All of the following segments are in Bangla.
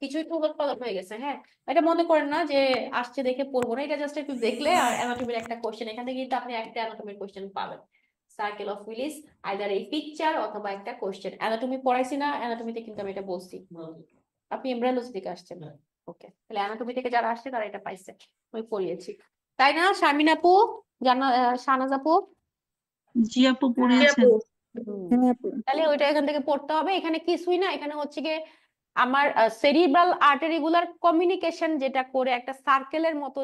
কিছু একটু উলটপালট হয়ে গেছে। হ্যাঁ, এটা মনে করেন না যে আসছে দেখে পড়বো না, এটা জাস্ট একটু দেখলে আর অ্যানাটমির একটা কোশ্চেন, এখান থেকে কিন্তু আপনি একটা অ্যানাটমির কোশ্চেন পাবেন। সার্কেল অফ উইলিস, আইদার এই পিকচার অথবা একটা কোশ্চেন। অ্যানাটমি পড়াইছি না, অ্যানাটমিতে কিন্তু আমি এটা বলছি। আপনি এমব্রায়োলজি থেকে আসছেন। ওকে, তাহলে অ্যানাটমি থেকে যারা আসছে তারা এটা পাইছে, আমি পড়িয়েছি। তাই না শারমিন আপু, জানা শাহনাজ আপু? জি আপু জি পড়িয়েছেন। আপু। তাহলে ওইটা এখান থেকে পড়তে হবে। এখানে কিছুই না, এখানে হচ্ছে গিয়ে আমার সেরিব্রাল আর্টারি গুলার কমিউনিকেশন যেটা করে একটা সার্কেলের মতো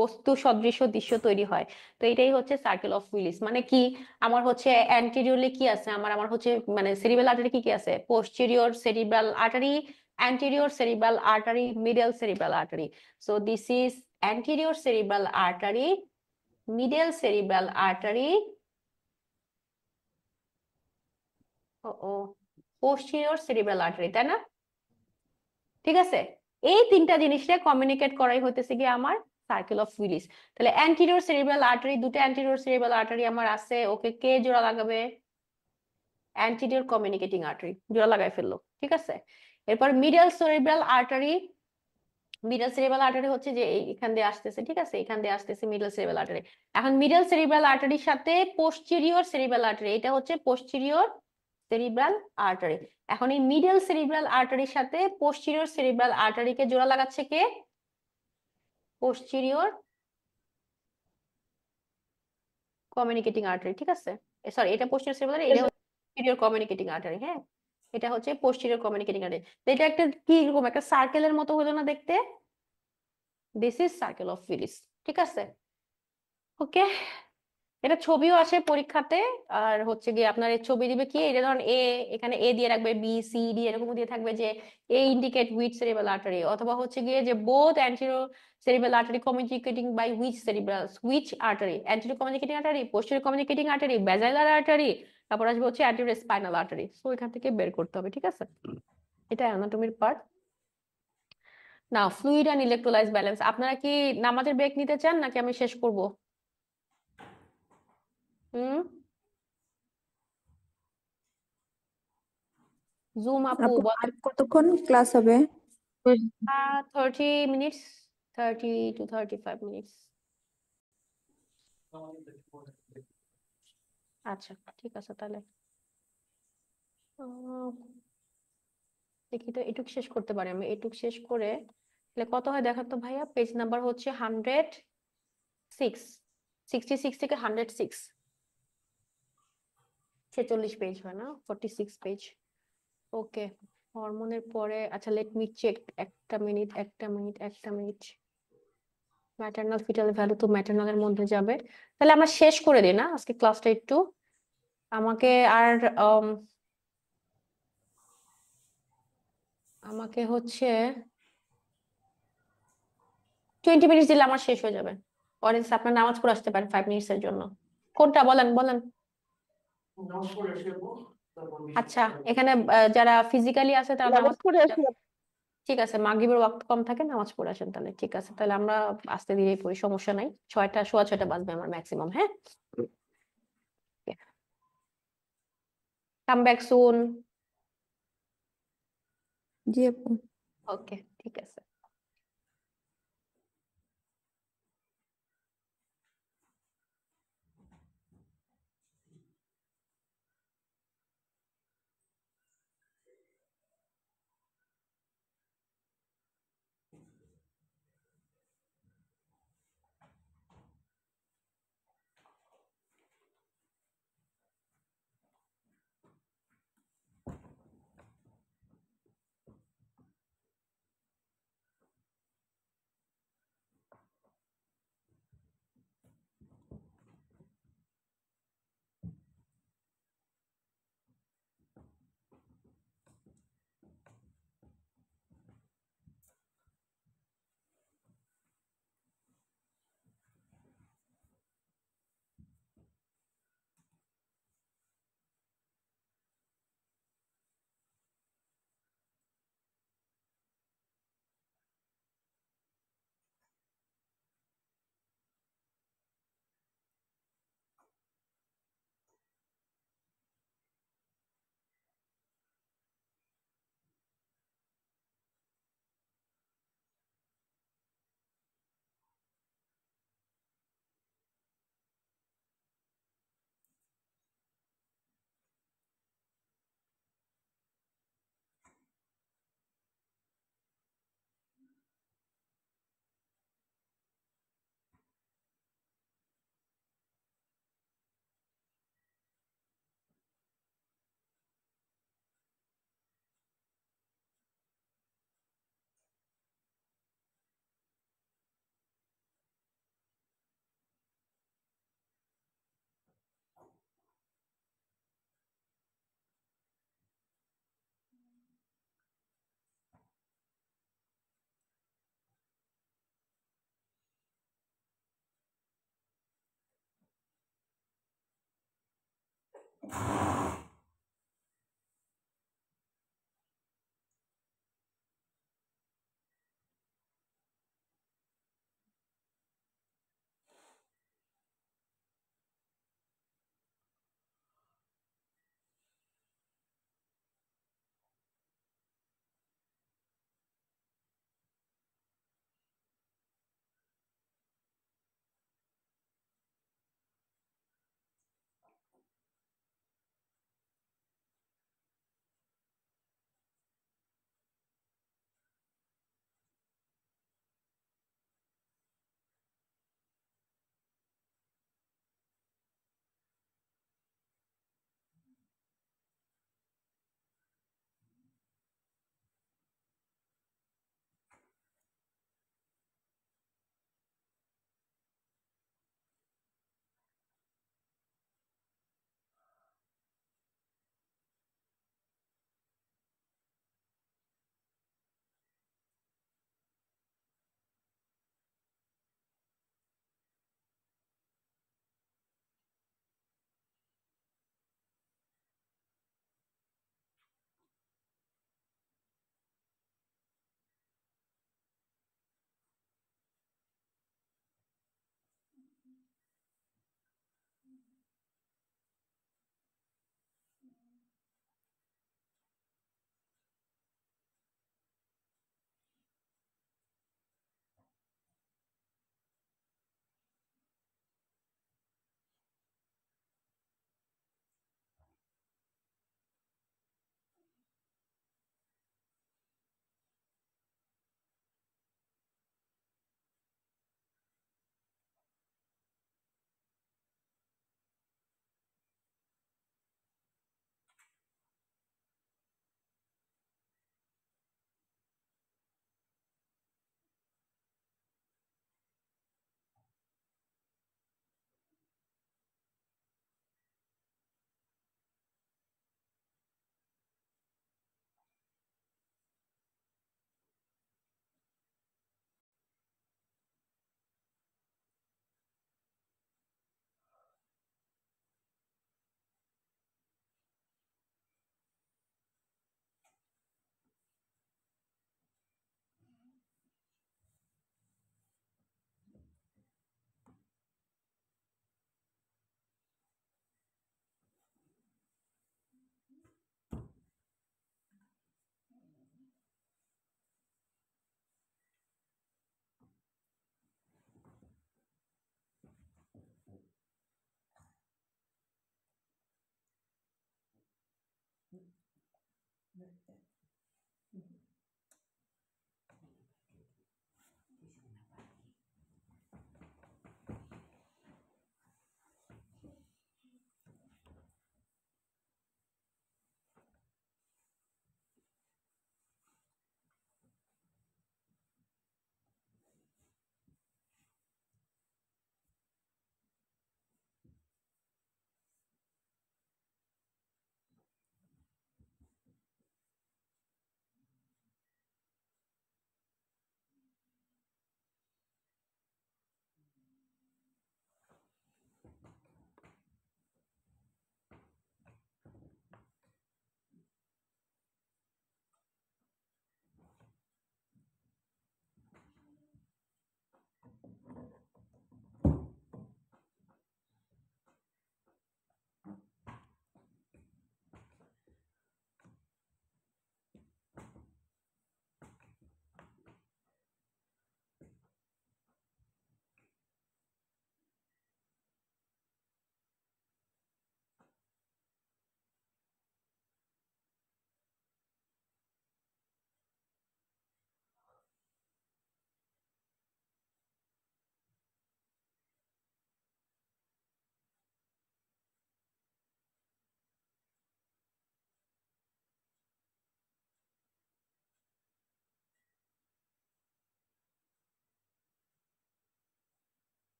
বস্তু সদৃশ দৃশ্য তৈরি হয়। তো এটাই হচ্ছে সার্কেল অফ উইলিস। মানে কি, আমার হচ্ছে অ্যান্টেরিয়রলি কি আছে, আমার আমার হচ্ছে মানে সেরিব্রাল আর্টারি কি কি আছে, posterior cerebral artery, anterior cerebral artery, middle cerebral artery. So this is anterior cerebral artery, middle cerebral artery, ও posterior cerebral artery, তাই না? ঠিক আছে, এই তিনটা জিনিসটা কমিউনিকেট করাই হইতেছে কি আমার সার্কেল অফ উইলিস। তাহলে অ্যান্টেরিয়র সেরিব্রাল আর্টারি, দুটো অ্যান্টেরিয়র সেরিব্রাল আর্টারি আমার আছে, ওকে কে জোড়া লাগাবে? অ্যান্টেরিয়র কমিউনিকেটিং আর্টারি জোড়া লাগাই ফেললো। ঠিক আছে, এরপর middle cerebral artery, middle cerebral artery হচ্ছে যে এখান দিয়ে আসতেছে। ঠিক আছে, এখান দিয়ে আসতেছে মিডল সেরিব্রাল আর্টারি। এখন মিডল সেরিব্রাল আর্টারির সাথে পোস্টেরিয়র সেরিব্রাল আর্টারি, এটা হচ্ছে পোস্টেরিয়র সেরিব্রাল আর্টারি। এখন এই মিডল সেরিব্রাল আর্টারির সাথে পোস্টেরিয়র সেরিব্রাল আর্টারিকে জোড়া লাগাচ্ছে কে? Posterior communicating artery. ঠিক আছে, সরি, এটা পোস্টেরিয়র সেরিব্রাল, এটা হচ্ছে পোস্টেরিয়র কমিউনিকেটিং আর্টারি। হ্যাঁ, এটা হচ্ছে পোস্টেরিয়র কমিউনিকেটিং আর্টারি। এটা একটা কি রকম একটা সার্কেলের মতো হলো না দেখতে? This is circle of Willis. ঠিক আছে, ওকে। এটা ছবিও আসে পরীক্ষাতে। আর হচ্ছে গিয়ে আপনার এই ছবি দিবে কি, এটা ধরুন এ, এখানে এ দিয়ে রাখবে, বি সি ডি এরকম দিয়ে থাকবে যে a indicate which cerebral artery, অথবা হচ্ছে গিয়ে যে both anterior cerebral artery communicating by which cerebral, which artery, anterior communicating artery, posterior communicating artery, basilar artery, তারপর আসবে হচ্ছে অ্যান্টেরিয়র স্পাইনাল আর্টারি। সো এখান থেকে বের করতে হবে। ঠিক আছে, এটা অ্যানাটমির পার্ট। না, ফ্লুইড অ্যান্ড ইলেকট্রোলাইজ ব্যালেন্স, আপনারা কি নামাজের ব্রেক নিতে চান নাকি আমি শেষ করব? হুম, জুম আপু আপু বলেন। আর কতক্ষণ ক্লাস হবে? 30 মিনিটস, 30 to 35 মিনিটস। আচ্ছা, ঠিক আছে তাহলে। আহ, দেখি তো এটুক শেষ করতে পারি আমি, এটুক শেষ করে তাহলে কত হয় দেখো তো ভাইয়া। পেজ নাম্বার হচ্ছে 106, 66 থেকে 106, 46 পেজ হয় না, 46 পেজ। ওকে, হরমোনের পরে আচ্ছা লেট মি চেক, একটা মিনিট একটা মিনিট একটা মিনিট। ম্যাটারনাল ফিটাল ভ্যালু তো ম্যাটারনালের মধ্যে যাবে। তাহলে আমরা শেষ করে দিই না আজকে ক্লাসটা একটু। আমাকে আর আমাকে হচ্ছে 20 মিনিট দিলে আমার শেষ হয়ে যাবে। অরেঞ্জ আপনার নামাজ পড়ে আসতে পারেন 5 মিনিটস এর জন্য। কোনটা বলেন বলেন। আচ্ছা, এখানে যারা ফিজিক্যালি আছে তারা নামাজ নামাজ পড়ে পড়ে আসি। যাবে। ঠিক আছে, মাগরিবের ওয়াক্ত কম থাকে, নামাজ পড়ে আসেন তাহলে। ঠিক আছে, তাহলে আমরা আস্তে ধীরে পড়ি, সমস্যা নাই। 6টা সোয়া 6টা বাজবে আমার ম্যাক্সিমাম। হ্যাঁ, কাম ব্যাক সুন। জি আপু। ওকে, ঠিক আছে।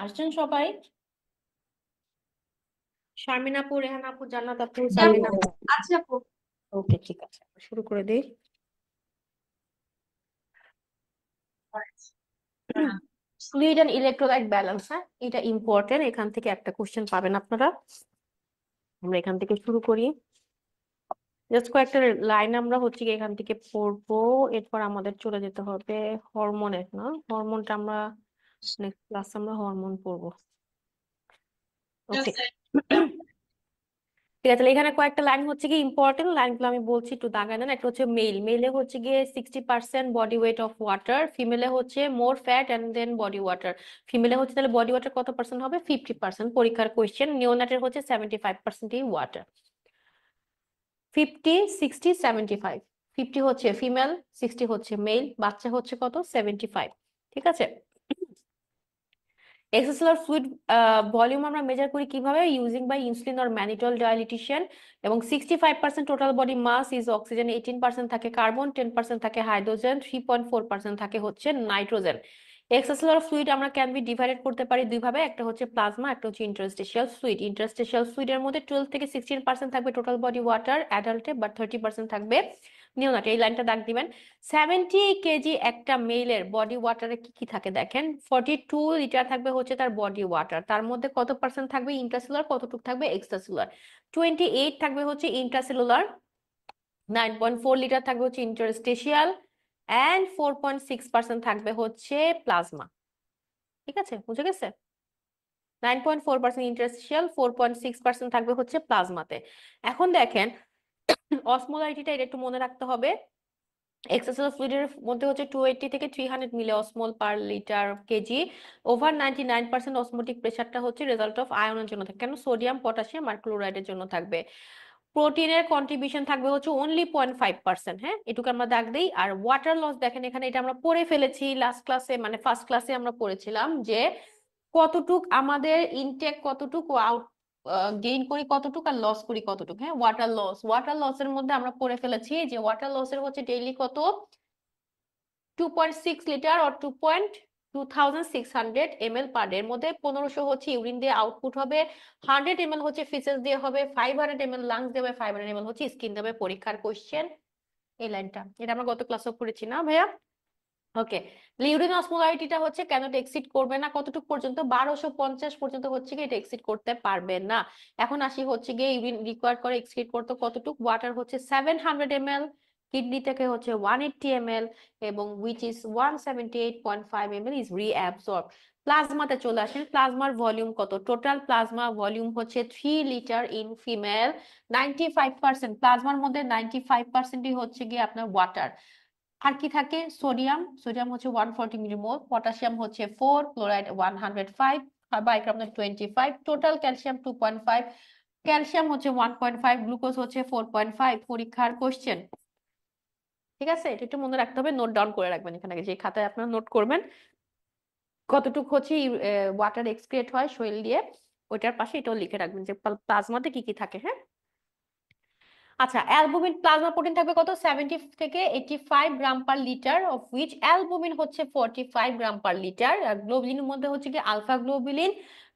আসছেন সবাই? শারমিন আপু, রেহান আপু, জান্নাত আপু, জি সাবিনা আপু। আপু। আচ্ছা আপু। ওকে, ঠিক আছে, শুরু করে দিই। ফ্লুইড অ্যান্ড ইলেকট্রোলাইট ব্যালেন্স, হ্যাঁ, এটা ইম্পর্টেন্ট। এখান থেকে একটা কোশ্চেন পাবেন আপনারা। আমরা এখান থেকে শুরু করি। জাস্ট কয়েকটা লাইন আমরা হচ্ছে কি এখান থেকে পড়বো। এরপর আমাদের চলে যেতে হবে হরমোনের, না হরমোনটা আমরা নেক্সট ক্লাসে আমরা হরমোন পড়বো। ওকে, ঠিক আছে। তাহলে এখানে কয়েকটা লাইন হচ্ছে কি ইম্পর্টেন্ট লাইনগুলো আমি বলছি, একটু দাগায় নেন। একটা হচ্ছে মেলে হচ্ছে গিয়ে 60% বডি ওয়েট অফ ওয়াটার, ফিমেলে হচ্ছে more fat and then body water. ফিমেলে হচ্ছে তাহলে বডি ওয়াটার কত পার্সেন্ট হবে? 50%। পরীক্ষার কোয়েশ্চেন। নিওনাটের হচ্ছে 75% ওয়াটার। 50, 60, 75। 50 হচ্ছে ফিমেল, 60 হচ্ছে মেল, বাচ্চা হচ্ছে কত? 75। ঠিক আছে। এক্সট্রাসেলুলার ফ্লুইড ভলিউম আমরা মেজার করি কিভাবে? Using by insulin or mannitol dilution. এবং 65% total body mass is oxygen, 18% থাকে কার্বন, 10% থাকে হাইড্রোজেন, 3.4% থাকে হচ্ছে নাইট্রোজেন। এক্সট্রাসেলুলার ফ্লুইড আমরা ক্যান বি ডিভাইডেড করতে পারি দুই ভাবে, একটা হচ্ছে প্লাজমা, একটা হচ্ছে ইন্টারস্টিশিয়াল ফ্লুইড। ইন্টারস্টিশিয়াল ফ্লুইডের মধ্যে 12 থেকে 16% থাকবে টোটাল বডি ওয়াটার অ্যাডাল্টে, বাট 30% থাকবে নিওনাটে। এই লাইনটা দাগ দিবেন। 70 কেজি একটা মেলের বডি ওয়াটারে কি কি থাকে দেখেন। 42 লিটার থাকবে হচ্ছে তার বডি ওয়াটার, তার মধ্যে কত পার্সেন্ট থাকবে ইন্ট্রাসেলুলার, কতটুকু থাকবে এক্সট্রাসেলুলার? 28 থাকবে হচ্ছে ইন্ট্রাসেলুলার, 9.4 লিটার থাকবে হচ্ছে ইন্টারস্টেশিয়াল, অ্যান্ড 4.6% থাকবে হচ্ছে প্লাজমা। ঠিক আছে, বুঝে গেছে? 9.4% ইন্টারস্টেশিয়াল, 4.6% থাকবে হচ্ছে প্লাজমাতে। এখন দেখেন অসমোলারিটিটা এটা একটু মনে রাখতে হবে। এক্সট্রাসেলুলার ফ্লুইডের মধ্যে হচ্ছে 280 থেকে 300 milli osmol per litre KG. Over 99% osmotic প্রেসারটা হচ্ছে রেজাল্ট অফ আয়নের জন্য থাকে। কেন? সোডিয়াম, পটাশিয়াম আর ক্লোরাইডের জন্য থাকবে। প্রোটিনের কন্ট্রিবিউশন থাকবে হচ্ছে অনলি 0.5%। হ্যাঁ, এটুকু আমরা দাগ দিই। আর ওয়াটার লস দেখেন এখানে, এটা আমরা পড়ে ফেলেছি লাস্ট ক্লাসে, মানে ফার্স্ট ক্লাসে আমরা পড়েছিলাম যে কতটুক আমাদের ইনটেক, কতটুক আউট গেইন করি কতটুক, আর লস করি কতটুক। হ্যাঁ, ওয়াটার লসের মধ্যে আমরা পড়ে ফেলেছি যে ওয়াটার লসের হচ্ছে ডেইলি কত 2.6 litre or 2600 ml per day. এর মধ্যে 1500 হচ্ছে ইউরিন দিয়ে আউটপুট হবে, 100 ml হচ্ছে ফিসেস দিয়ে হবে, 500 ml লাংস দিয়ে হবে, 500 ml হচ্ছে স্কিন দেবে। পরীক্ষার কোশ্চেন এই লাইনটা, এটা আমরা গত ক্লাসে পড়েছি না ভাইয়া? ওকে, ইউরিন অসমোলারিটিটা হচ্ছে কেন এটা এক্সিড করবে না, কতটুকু পর্যন্ত? 1250 পর্যন্ত হচ্ছে কি এটা এক্সিড করতে পারবে না। এখন আসি হচ্ছে গিয়ে ইউরিন রিকোয়ার করে এক্সিড করতে কতটুকু? ওয়াটার হচ্ছে 700 ml, কিডনি থেকে হচ্ছে 180 ml, এবং উইচ ইজ 178.5 ml ইজ রিঅ্যাবসর্ব। প্লাজমাতে চলে আসেন। প্লাজমার ভলিউম কত? টোটাল প্লাজমা ভলিউম হচ্ছে 3 লিটার ইন ফিমেল। 95% প্লাজমার মধ্যে 95%ই হচ্ছে গিয়ে আপনার ওয়াটার। আর কি থাকে? সোডিয়াম, সোডিয়াম হচ্ছে 140 মিলিমোল, পটাশিয়াম হচ্ছে 4, chloride 105, bicarbonate 25, total calcium 2.5, calcium হচ্ছে 1.5, গ্লুকোজ হচ্ছে 4.5। পরীক্ষার কোশ্চেন। ঠিক আছে, এটা একটু মনে রাখতে হবে, নোট ডাউন করে রাখবেন এখানে, যে খাতায় আপনারা নোট করবেন কতটুকু হচ্ছে ওয়াটার এক্সক্রিয়েট হয় শরীর দিয়ে, ওইটার পাশে এটাও লিখে রাখবেন যে প্লাজমাতে কি কি থাকে। হ্যাঁ, আচ্ছা, অ্যালবুমিন প্লাজমা প্রোটিন থাকবে কত? 70 থেকে 85 gram per litre, of which albumin হচ্ছে 45 গ্রাম পার লিটার। আর গ্লোবুলিনের মধ্যে হচ্ছে কি আলফা গ্লোবুলিন,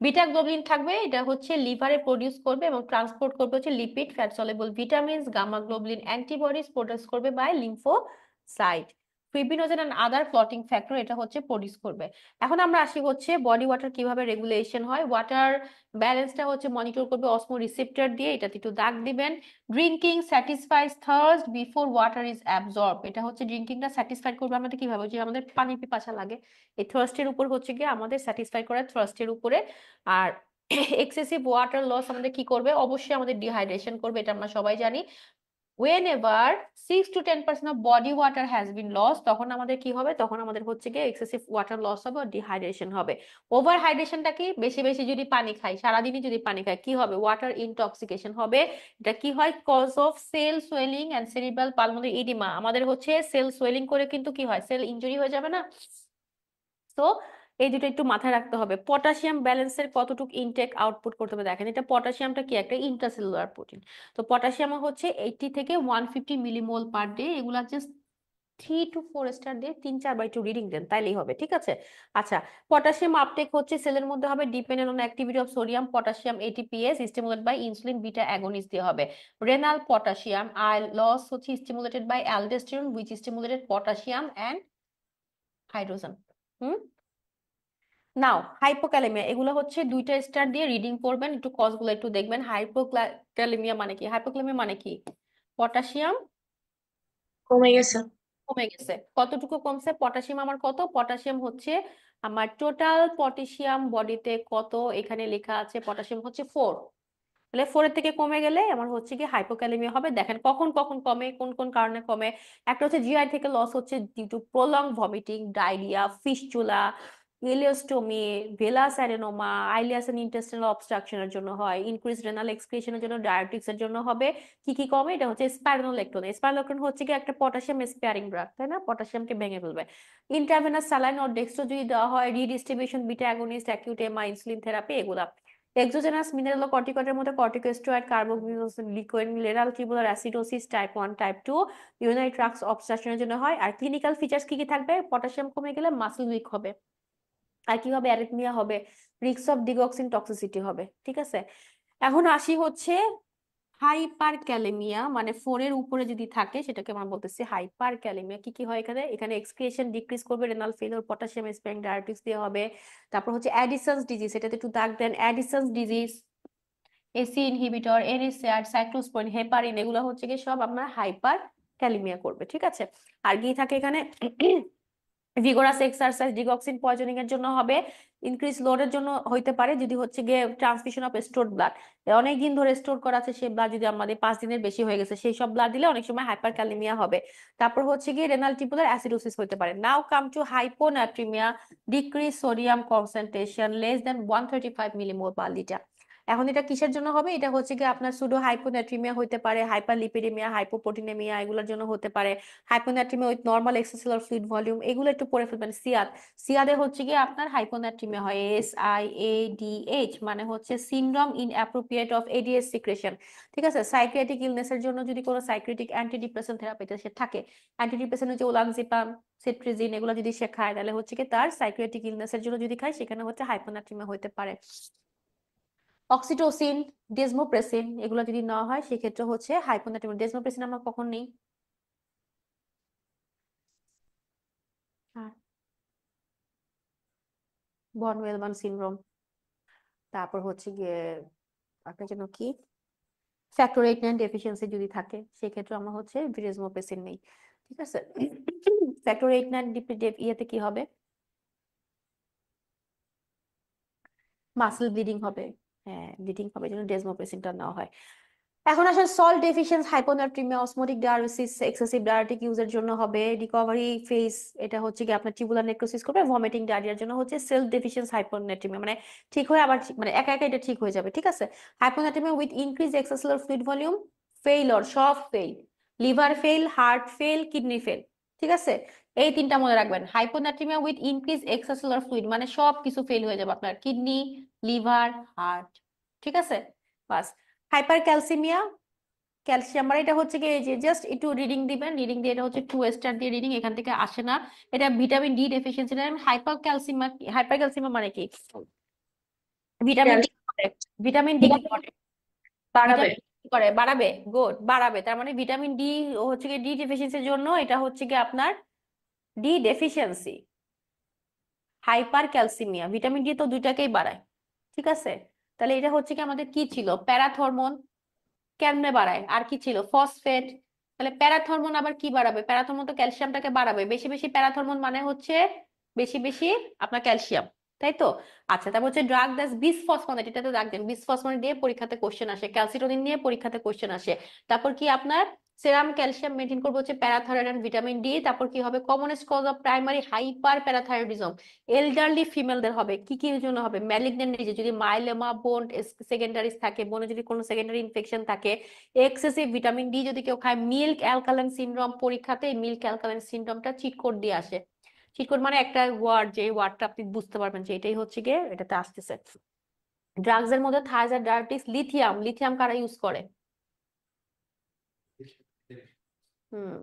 বিটা গ্লোবুলিন থাকবে, এটা হচ্ছে লিভারে প্রডিউস করবে এবং ট্রান্সপোর্ট করবে হচ্ছে lipid, fat soluble vitamins. Gamma globulin antibodies produce করবে by lymphocyte. Fibrinogen and other clotting factor এটা হচ্ছে প্রডিউস করবে। এখন আমরা আসি হচ্ছে বডি ওয়াটার কিভাবে রেগুলেশন হয়। ওয়াটার ব্যালেন্সটা হচ্ছে মনিটর করবে অসমো রিসেপ্টর দিয়ে, এটাতে একটু দাগ দিবেন। Drinking স্যাটিসফাইজ thirst before water is absorb. এটা হচ্ছে ড্রিঙ্কিংটা স্যাটিসফাই করবে আমাদের কিভাবে? যে আমাদের পানি পিপাসা লাগে, এই থার্স্টের উপর হচ্ছে গিয়ে আমাদের স্যাটিসফাই করা থার্স্টের উপরে। আর এক্সেসিভ ওয়াটার লস আমাদের কি করবে? অবশ্যই আমাদের ডিহাইড্রেশন করবে, এটা আমরা সবাই জানি। whenever 6 to 10% of body water has been lost, তখন আমাদের কি হবে? তখন আমাদের হচ্ছে গিয়ে এক্সেসিভ ওয়াটার লস হবে, ডিহাইড্রেশন হবে। ওভার হাইড্রেশনটা কি? বেশি বেশি যদি পানি খাই, সারাদিনই যদি পানি খাই, কি হবে? ওয়াটার ইনটক্সিকেশন হবে। এটা কি হয়? Cause of cell swelling and cerebral pulmonary oedema. আমাদের হচ্ছে সেল সোয়েলিং করে কিন্তু কি হয়? সেল ইনজুরি হয়ে যাবে না? তো এই দুটো একটু মাথায় রাখতে হবে। পটাশিয়াম ব্যালেন্সের কতটুকু ইনটেক আউটপুট করতে হবে দেখেন। এটা পটাশিয়ামটা কি? একটা ইন্ট্রাসেলুলার প্রোটিন। তো পটাশিয়াম হচ্ছে 80 থেকে 150 মিলিমোল পার ডে। এগুলা জাস্ট 3 to 4 স্টার দিয়ে 3-4/2 রিডিং দেন, তাইলেই হবে, ঠিক আছে। আচ্ছা, পটাশিয়াম আপটেক হচ্ছে সেলের মধ্যে হবে dependent on activity of sodium potassium ATPase stimulated by insulin beta agonist দিয়ে হবে। রেনাল পটাশিয়াম আই লস হচ্ছে stimulated by aldosterone which stimulated potassium and hydrogen. Hmm, now hypokalaemia, এগুলো হচ্ছে 2টা স্টার দিয়ে রিডিং করবেন, একটু কজগুলো একটু দেখবেন। হাইপোক্যালেমিয়া মানে কি? হাইপোক্যালেমিয়া মানে কি? পটাশিয়াম কমে গেছে। কমে গেছে। কতটুকু কমছে? পটাশিয়াম আমার কত? পটাশিয়াম হচ্ছে আমার টোটাল পটাশিয়াম বডিতে কত, এখানে লেখা আছে পটাশিয়াম হচ্ছে 4। তাহলে 4 এর থেকে কমে গেলে আমার হচ্ছে কি হাইপোক্যালেমিয়া হবে। দেখেন কখন কখন কমে, কোন কোন কারণে কমে। একটা হচ্ছে জিআই থেকে লস হচ্ছে due to prolong vomiting, diarrhoea, fistula, ileostomy, villous adenoma, ileus and intestinal অবস্ট্রাকশনের জন্য হয়। ইনক্রিজ রেনাল এক্সক্রিশনের জন্য, ডায়াবেটিক্স এর জন্য হবে। কি কি কমে? এটা হচ্ছে স্পাইরোলেকটোন। স্পাইরোলেকটোন হচ্ছে কি একটা পটাশিয়াম স্পেয়ারিং ড্রাগ, তাই না? পটাশিয়ামকে ভেঙে ফেলবে। ইন্ট্রাভেনাস স্যালাইন অর ডেক্সট্রো যদি দেওয়া হয়, রিডিস্ট্রিবিউশন বিটা অ্যাগনিস্ট, অ্যাকিউট এমা, ইনসুলিন থেরাপি, এগুলা। এক্সোজেনাস মিনারেল কর্টিকয়েডের মধ্যে কর্টিকোস্টেরয়েড, কার্বোক্সিলিক, লিকোয়েন, tubular acidosis, type 1 type 2 urinary tract অবস্ট্রাকশনের জন্য হয়। আর ক্লিনিক্যাল ফিচার্স কি কি থাকবে? পটাশিয়াম কমে গেলে মাসল উইক হবে, আর কি হবে? অ্যারিথমিয়া হবে, রিস্ক অফ ডিগক্সিন টক্সিসিটি হবে, ঠিক আছে। এখন আসি হচ্ছে হাইপার ক্যালেমিয়া, মানে 4 এর উপরে যদি থাকে সেটাকে আমরা বলতেছি হাইপার ক্যালেমিয়া। কি কি হয় এখানে? এখানে এক্সক্রিয়েশন ডিক্রিজ করবে, renal failure, potassium sparing diabetics দিয়ে হবে। তারপর হচ্ছে অ্যাডিসনস ডিজিজ, এটাতে একটু দাগ দেন। Addison's disease, ACE inhibitor, NSAID, cyclosporine, heparin, এগুলো হচ্ছে কি সব আপনার হাইপার ক্যালিমিয়া করবে, ঠিক আছে। আর কি থাকে এখানে? ভিগোরাস এক্সারসাইজ ডিগক্সিন পয়জনিং এর জন্য হবে। ইনক্রিজ লোডের জন্য হইতে পারে যদি হচ্ছে গিয়ে ট্রান্সমিশন অফ স্টোরড ব্লাড, অনেক দিন ধরে স্টোর করা আছে সেই ব্লাড যদি আমাদের 5 দিনের বেশি হয়ে গেছে, সেই সব ব্লাড দিলে অনেক সময় হাইপার ক্যালিমিয়া হবে। তারপর হচ্ছে গিয়ে রেনাল টিপুলার অ্যাসিডোসিস হতে পারে। Now come to hyponatremia, decrease sodium concentration less than 135 millimole per litre. এখন এটা কিসের জন্য হবে? এটা হচ্ছে কি আপনার সুডো হাইপোনাট্রিমিয়া হতে পারে, হাইপারলিপিডেমিয়া, হাইপোপ্রোটিনেমিয়া, এগুলোর জন্য হতে পারে। Hyponatremia with normal extracellular fluid volume, এগুলো একটু পড়ে ফেলবেন। সিয়াদে হচ্ছে কি আপনার হাইপোনাট্রিমিয়া হয়, SIADH, মানে হচ্ছে syndrome inappropriate of ADH secretion, ঠিক আছে। সাইকিয়াট্রিক ইলনেসের জন্য যদি কোনো সাইকিয়াট্রিক অ্যান্টিডিপ্রেসেন্ট থেরাপিতে সে থাকে, অ্যান্টিডিপ্রেসেন্ট হচ্ছে ওলানজিপাম, সিট্রিজিন, এগুলো যদি সে খায় তাহলে হচ্ছে কি তার সাইকিয়াট্রিক ইলনেসের জন্য যদি খায় সেখানে হচ্ছে হাইপোনাট্রিমিয়া হতে পারে। অক্সিটোসিন, ডেসমোপ্রেসিন, এগুলো যদি নেওয়া হয় সেক্ষেত্রে হচ্ছে হাইপোনাট্রিমিয়া। ডেসমোপ্রেসিন আমরা কখন নেই? ভন ওয়েলবান সিনড্রোম, তারপর হচ্ছে গিয়ে আপনার জন্য কি ফ্যাক্টর 8-9 ডেফিসিয়েন্সি যদি থাকে সেক্ষেত্রে আমরা হচ্ছে ডেসমোপ্রেসিন নেই, ঠিক আছে। ফ্যাক্টর 8-9 ইয়েতে কি হবে? মাসল ব্লিডিং হবে, হ্যাঁ ব্লিডিং হবে, জন্য ডেসমোপ্রেসিনটা নেওয়া হয়। এখন আসলে salt deficiency hyponatremia, osmotic dialysis, excessive diabetic ইউজের জন্য হবে। রিকভারি ফেজ, এটা হচ্ছে কি আপনার টিউবুলার নেক্রোসিস করবে। ভমিটিং ডায়রিয়ার জন্য হচ্ছে সেলফ ডেফিসিয়েন্সি হাইপোনাট্রিমিয়া, মানে ঠিক হয়ে আবার মানে একা একা এটা ঠিক হয়ে যাবে, ঠিক আছে। Hyponatremia with increase extracellular fluid volume, failure, সব fail, liver fail, heart fail, kidney fail, ঠিক আছে। এই 3টা মনে রাখবেন। Hyponatremia with increase extracellular fluid মানে সব কিছু ফেল হয়ে যাবে আপনার, কিডনি, লিভার, হার্ট, ঠিক আছে। বাস। হাইপার ক্যালসিমিয়া, ক্যালসিয়াম মানে এটা হচ্ছে কি এই যে জাস্ট একটু রিডিং দিবেন, রিডিং দিয়ে এটা হচ্ছে 2 স্টার দিয়ে রিডিং, এখান থেকে আসে না। এটা vitamin D deficiency. Hyper calcium মানে কি? ভিটামিন ডি করে, ভিটামিন ডি কি করে? বাড়াবে। ভিটামিন কি করে? বাড়াবে, গুড, বাড়াবে। তার মানে ভিটামিন ডি হচ্ছে কি ডি ডেফিসিয়েন্সির জন্য এটা হচ্ছে কি আপনার D deficiency. Hyper calcaemia, vitamin D তো দুইটাকেই বাড়ায়, ঠিক আছে। তাহলে এটা হচ্ছে কি আমাদের কি ছিল? প্যারাথরমোন, কেমনে বাড়ায়? আর কি ছিল? ফসফেট। তাহলে প্যারাথরমোন আবার কি বাড়াবে? প্যারাথরমোন তো ক্যালসিয়ামটাকে বাড়াবে। বেশি বেশি প্যারাথরমোন মানে হচ্ছে বেশি বেশি আপনার ক্যালসিয়াম, তাই তো। আচ্ছা, তারপর হচ্ছে ড্রাগ দ্যাস বিসফসফোনেট, এটাতে দাগ দেন। বিসফসফোনেট দিয়ে পরীক্ষাতে কোশ্চেন আসে, ক্যালসিটোনিন নিয়ে পরীক্ষাতে কোশ্চেন আসে। তারপর কি আপনার সেরাম ক্যালসিয়াম মেনটেন করবো হচ্ছে প্যারাথাইরয়েড এন্ড ভিটামিন ডি। তারপর কি হবে? Commonest cause of primary hyperparathyroidism elderly ফিমেলদের হবে। কি কি জন্য হবে? ম্যালিগন্যান্ট ডিজিজ, যদি মাইলোমা বোন সেকেন্ডারিজ থাকে, বোনে যদি কোনো সেকেন্ডারি ইনফেকশন থাকে, এক্সেসিভ ভিটামিন ডি যদি কেউ খায়, মিল্ক অ্যালকালাইন সিনড্রোম, পরীক্ষাতে মিল্ক অ্যালকালাইন সিনড্রোমটা চিট কোড দিয়ে আসে। চিট কোড মানে একটা ওয়ার্ড, যে ওয়ার্ডটা আপনি বুঝতে পারবেন যে এটাই হচ্ছে গিয়ে এটাতে আসতেছে। ড্রাগস এর মধ্যে থাইরয়েড, ডায়াবেটিস, লিথিয়াম, লিথিয়াম কারা ইউজ করে? হুম,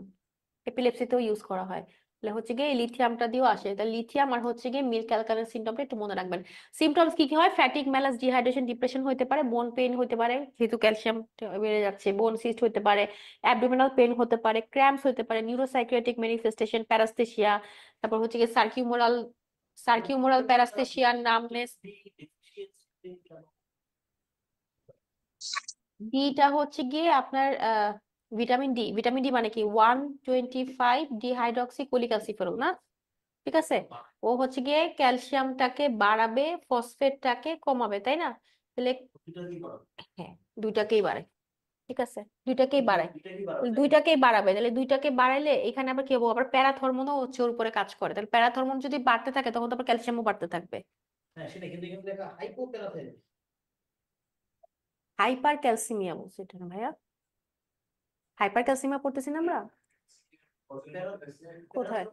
এপিলেপসিতেও ইউজ করা হয়। তাহলে হচ্ছে গিয়ে লিথিয়ামটা দিয়েও আসে, তাহলে লিথিয়াম আর হচ্ছে গিয়ে মিল্ক অ্যালকালাইন সিমটমটা একটু মনে রাখবেন। সিমটমস কি কি হয়? ফ্যাটিক, ম্যালাস, ডিহাইড্রেশন, ডিপ্রেশন হতে পারে, বোন পেইন হতে পারে যেহেতু ক্যালসিয়াম বেড়ে যাচ্ছে, বোন সিস্ট হতে পারে, অ্যাবডোমিনাল পেইন হতে পারে, ক্র্যাম্পস হতে পারে, নিউরোসাইকিয়াট্রিক ম্যানিফেস্টেশন, প্যারাস্থেসিয়া, তারপর হচ্ছে গিয়ে সার্কিউমোরাল প্যারাস্থেসিয়া, নামনেস। ডিটা হচ্ছে গিয়ে আপনার ভিটামিন ডি মানে কি 125 ডিহাইড্রক্সি কোলিক্যালসিফেরল না? ঠিক আছে, ও হচ্ছে গিয়ে ক্যালসিয়ামটাকে বাড়াবে, ফসফেটটাকে কমাবে, তাই না? তাহলে হ্যাঁ, দুইটাকেই বাড়ায়। ঠিক আছে, দুইটাকেই বাড়ায়, দুইটাকেই বাড়াবে। তাহলে দুইটাকে বাড়াইলে এখানে আবার কি হবো, আবার প্যারাথরমোনও হচ্ছে ওর উপরে কাজ করে, তাহলে প্যারাথরমোন যদি বাড়তে থাকে তখন তো আবার ক্যালসিয়ামও বাড়তে থাকবে। হাইপার ক্যালসিমিয়া বলছে এটা না ভাইয়া? হাইপার ক্যালসিমিয়া পড়তেছি না আমরা? কোথায়?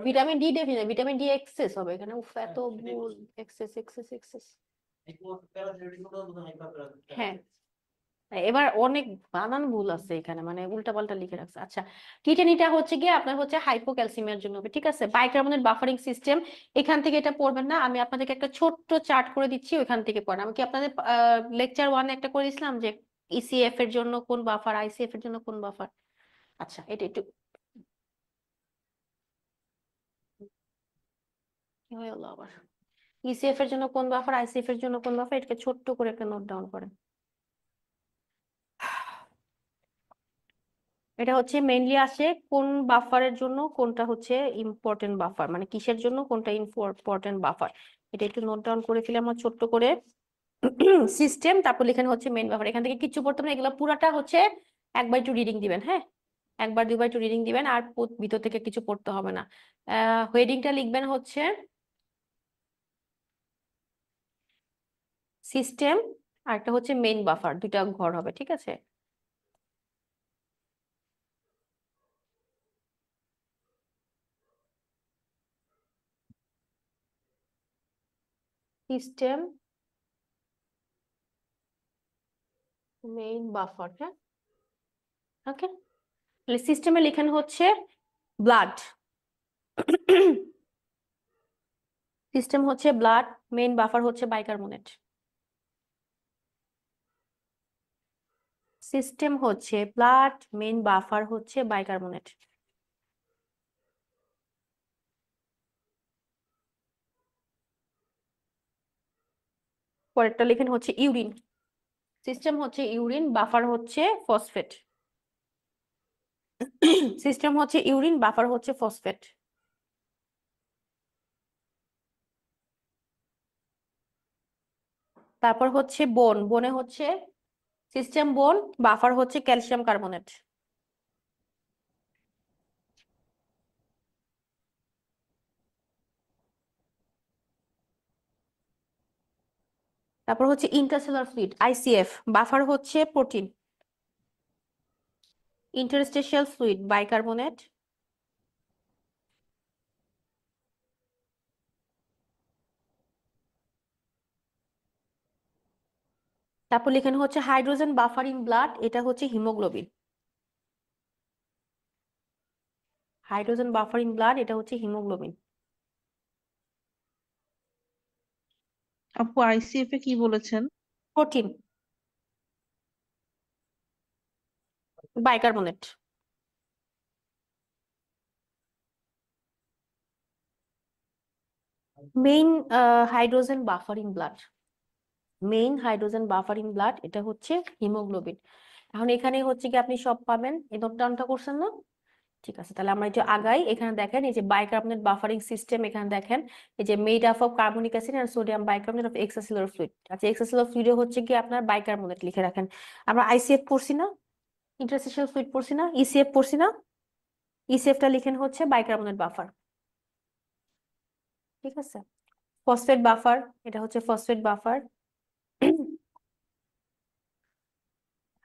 Vitamin D definite, vitamin D excess হবে এখানে। উফ, এত ভুল, এক্সেস এক্সেস এক্সেস। হ্যাঁ, এবার অনেক বানান ভুল আছে এখানে, মানে উল্টাপাল্টা লিখে রাখছে। আচ্ছা, কিডনিটা হচ্ছে গিয়ে আপনার হচ্ছে হাইপোক্যালসিমিয়ার জন্য হবে। ঠিক আছে, বাইকার্বনেট বাফারিং সিস্টেম, এখান থেকে এটা পড়বেন না, আমি আপনাদেরকে একটা ছোট্ট চার্ট করে দিচ্ছি, ওইখান থেকে পড়েন। আমি কি আপনাদের লেকচার 1 একটা করে দিয়েছিলাম যে ইসিএফ এর জন্য কোন বাফার, আইসিএফ এর জন্য কোন বাফার? আচ্ছা, এটা একটু কি হলো আবার, ইসিএফ এর জন্য কোন বাফার, আইসিএফ এর জন্য কোন বাফার, এটাকে ছোট্ট করে একটা নোট ডাউন করেন। এটা হচ্ছে মেইনলি আসে কোন বাফারের জন্য কোনটা হচ্ছে ইম্পর্টেন্ট বাফার, মানে কিসের জন্য কোনটা ইম্পর্টেন্ট বাফার, এটা একটু নোট ডাউন করে ফেলে আমার ছোট্ট করে। সিস্টেম, তারপর এখানে হচ্ছে মেইন বাফার, এখান থেকে কিচ্ছু পড়তে হবে না, এগুলো পুরাটা হচ্ছে একবার একটু রিডিং দিবেন, হ্যাঁ, একবার দুবার একটু রিডিং দিবেন, আর ভিতর থেকে কিছু পড়তে হবে না। হেডিংটা লিখবেন হচ্ছে সিস্টেম, আর একটা হচ্ছে মেইন বাফার, দুইটা ঘর হবে। ঠিক আছে, সিস্টেম, মেইন বাফার, হ্যাঁ, ওকে। তাহলে সিস্টেমে লেখেন হচ্ছে ব্লাড, সিস্টেম হচ্ছে ব্লাড, মেইন বাফার হচ্ছে বাইকার্বনেট। সিস্টেম হচ্ছে ব্লাড, মেইন বাফার হচ্ছে বাইকার্বনেট। পরেরটা লিখেন হচ্ছে ইউরিন, সিস্টেম হচ্ছে ইউরিন, বাফার হচ্ছে ফসফেট। সিস্টেম হচ্ছে ইউরিন, বাফার হচ্ছে ফসফেট। তারপর হচ্ছে বোন, বনে হচ্ছে সিস্টেম বোন, বাফার হচ্ছে ক্যালসিয়াম কার্বনেট। তারপর হচ্ছে ইন্টারসেলুলার ফ্লুইড, আইসিএফ, বাফার হচ্ছে প্রোটিন। Interstitial fluid, bicarbonate. তারপর লেখানো হচ্ছে হাইড্রোজেন বাফার ইন ব্লাড, এটা হচ্ছে haemoglobin. Hydrogen buffer in blood, এটা হচ্ছে হিমোগ্লোবিন। আপু আইসিএফ এ কি বলেছেন? Protein, bicarbonate. Main hydrogen buffer in blood, main hydrogen buffer in blood, এটা হচ্ছে হিমোগ্লোবিন। এখন এখানে হচ্ছে কি আপনি সব পাবেন, এই নোট ডাউনটা করছেন না? ঠিক আছে, তাহলে আমরা একটু আগাই। এখানে দেখেন এই যে বাইকার্বনেট বাফারিং সিস্টেম, এখানে দেখেন এই যে made up of carbonic acid and sodium bicarbonate of extracellular fluid. আচ্ছা, এক্সট্রাসেলুলার ফ্লুইডে হচ্ছে কি আপনার বাইকার্বনেট লিখে রাখেন। আমরা আইসিএফ পড়ছি না, ইন্টারস্টিশিয়াল ফ্লুইড পড়ছি না, ইসিএফ পড়ছি না, ইসিএফটা লিখেন হচ্ছে বাইকার্বনেট বাফার। ঠিক আছে, ফসফেট বাফার, এটা হচ্ছে ফসফেট বাফার।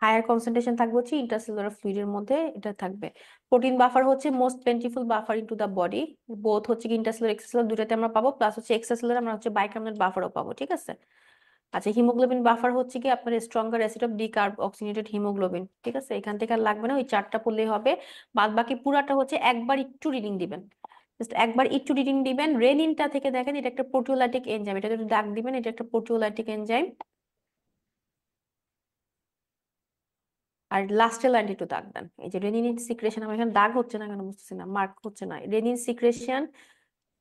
হায়ার কনসেন্ট্রেশন থাকবে হচ্ছে ইন্টারসেলুলার ফ্লুইডের মধ্যে, এটা থাকবে। প্রোটিন বাফার হচ্ছে most plentiful buffer into the body, both হচ্ছে কি ইন্টারসেলুলার এক্সট্রাসেলুলার দুটাতে আমরা পাবো, প্লাস হচ্ছে এক্সট্রাসেলুলার আমরা হচ্ছে বাইকার্বনেট বাফারও পাবো। ঠিক আছে, আচ্ছা, হিমোগ্লোবিন বাফার হচ্ছে কি আপনার স্ট্রঙ্গার অ্যাসিড অফ ডিকার্ব অক্সিনেটেড হিমোগ্লোবিন, ঠিক আছে? এখান থেকে আর লাগবে না, ওই 4টা পড়লেই হবে। বাদ বাকি পুরাটা হচ্ছে একবার একটু রিডিং দিবেন, জাস্ট একবার একটু রিডিং দিবেন। রেনিনটা থেকে দেখেন এটা একটা প্রোটিওলাইটিক এনজাইম, এটা একটু দাগ দিবেন, এটা একটা প্রোটিওলাইটিক এনজাইম। আর লাস্টের লাইনটা একটু দাগ দেন, এই যে রেনিন সিক্রেশন, আমার এখানে দাগ হচ্ছে না কেন বুঝতেছি না, মার্ক হচ্ছে না। Renin secretion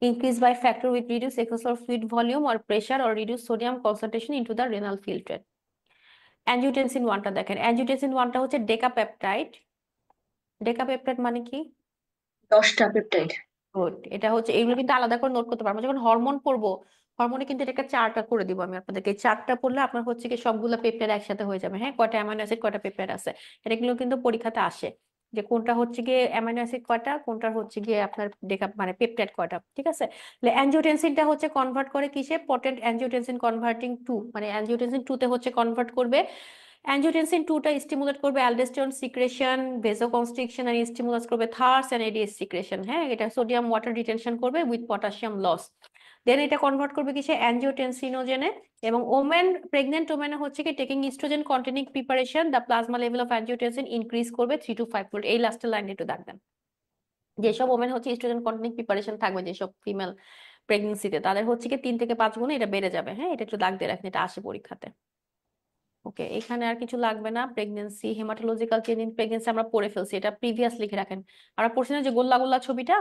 increase by factor with reduced extracellular fluid volume or pressure or reduced sodium concentration into the renal filtrate. Angiotensin 1টা দেখেন, অ্যাঞ্জিওটেনসিন 1টা হচ্ছে ডেকাপেপটাইড। ডেকাপেপটাইড মানে কি? 10টা পেপটাইড। গুড। এটা হচ্ছে, এগুলো কিন্তু আলাদা করে নোট করতে পারবো যখন হরমোন পড়বো। হরমোনে কিন্তু এটা একটা চার্টটা করে দিব আমি আপনাদেরকে, এই চার্টটা পড়লে আপনার হচ্ছে কি সবগুলো পেপটাইড একসাথে হয়ে যাবে, হ্যাঁ, কয়টা অ্যামাইনো অ্যাসিড কয়টা পেপটাইড আছে। এটা কিন্তু পরীক্ষাতে আসে যে কোনটা হচ্ছে গিয়ে অ্যামাইনো অ্যাসিড কয়টা, কোনটা হচ্ছে গিয়ে আপনার মানে পেপটাইড কয়টা, ঠিক আছে? তাহলে অ্যাঞ্জিওটেনসিনটা হচ্ছে কনভার্ট করে কিসে, পটেন্ট অ্যাঞ্জিওটেনসিন কনভার্টিং 2, মানে অ্যাঞ্জিওটেনসিন 2 তে হচ্ছে কনভার্ট করবে। অ্যাঞ্জিওটেনসিন 2টা স্টিমুলেট করবে অ্যালডোস্টেরন সিক্রেশন, ভেসোকনস্ট্রিকশন, আর স্টিমুলাস করবে থার্স এন্ড এডিএস সিক্রেশন, হ্যাঁ, এটা সোডিয়াম ওয়াটার রিটেনশন করবে উইথ পটাশিয়াম লস। দেন এটা কনভার্ট করবে কিসে, অ্যাঞ্জিওটেনসিনোজেনে। এবং ওমেন, প্রেগনেন্ট ওমেনে হচ্ছে কি taking oestrogen containing preparation the plasma level of angiotensin increase করবে 3 to 5 fold। এই লাস্টের লাইন একটু দেখবেন, যেসব ওমেন হচ্ছে ইস্ট্রোজেন কন্টেনিং প্রিপারেশন থাকবে, যেসব ফিমেল প্রেগনেন্সিতে, তাদের হচ্ছে কি 3 থেকে 5 গুণে এটা বেড়ে যাবে, হ্যাঁ, এটা একটু দাগ দিয়ে রাখেন, এটা আসে পরীক্ষাতে। ওকে, এখানে আর কিছু লাগবে না। Pregnancy, haematological change in pregnancy আমরা পড়ে ফেলছি, এটা প্রিভিয়াস লিখে রাখেন। আমরা পড়ছি না যে গোল্লা গোল্লা ছবিটা,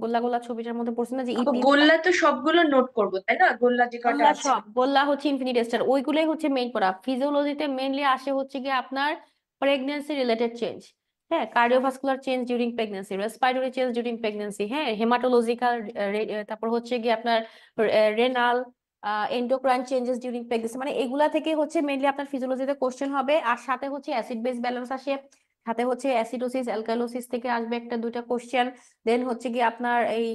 গোল্লা গোল্লা ছবিটার মধ্যে পড়ছি না যে আপু ইপি, গোল্লা তো সবগুলো নোট করবো তাই না? গোল্লা যে কটা গোল্লা আছে। সব, গোল্লা হচ্ছে ইনফিনিট এস্টার, ওইগুলোই হচ্ছে মেইন পড়া। ফিজিওলজিতে মেইনলি আসে হচ্ছে গিয়ে আপনার প্রেগনেন্সি রিলেটেড চেঞ্জ, হ্যাঁ, cardiovascular change during pregnancy, respiratory change during pregnancy, হ্যাঁ, হেমাটোলজিক্যাল, তারপর হচ্ছে গিয়ে আপনার renal, endocrine changes during pregnancy, মানে এগুলা থেকে হচ্ছে মেইনলি আপনার ফিজিওলজিতে কোশ্চেন হবে। আর সাথে হচ্ছে অ্যাসিড বেস ব্যালেন্স আসে, সাথে হচ্ছে অ্যাসিডোসিস অ্যালকাইলোসিস থেকে আসবে একটা দুইটা কোশ্চেন। দেন হচ্ছে গিয়ে আপনার এই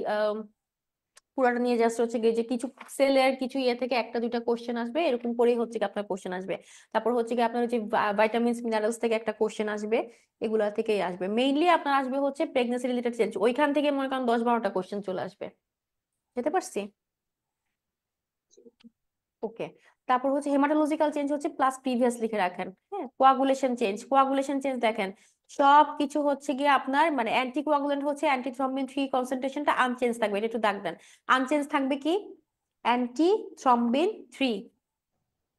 পুরাটা নিয়ে জাস্ট হচ্ছে গিয়ে যে কিছু সেলের কিছু ইয়ে থেকে একটা দুইটা কোশ্চেন আসবে, এরকম করেই হচ্ছে কি আপনার কোশ্চেন আসবে। তারপর হচ্ছে কি আপনার যে ভাইটামিনস মিনারেলস থেকে একটা কোশ্চেন আসবে, এগুলা থেকেই আসবে। মেইনলি আপনার আসবে হচ্ছে প্রেগনেন্সি রিলেটেড চেঞ্জ, ওইখান থেকে মনে করেন 10-12টা কোশ্চেন চলে আসবে। যেতে পারছি? ওকে। তারপর হচ্ছে হেমাটোলজিক্যাল চেঞ্জ হচ্ছে প্লাস প্রিভিয়াস লিখে রাখেন, হ্যাঁ। কোয়াগুলেশন চেঞ্জ, কোয়াগুলেশন চেঞ্জ দেখেন সব কিছু হচ্ছে গিয়ে আপনার মানে অ্যান্টি কোয়াগুলেন্ট হচ্ছে অ্যান্টিথ্রম্বিন 3 কনসেন্ট্রেশনটা আনচেঞ্জ থাকবে, এটা একটু দাগ দেন। আনচেঞ্জ থাকবে কি, অ্যান্টিথ্রম্বিন 3,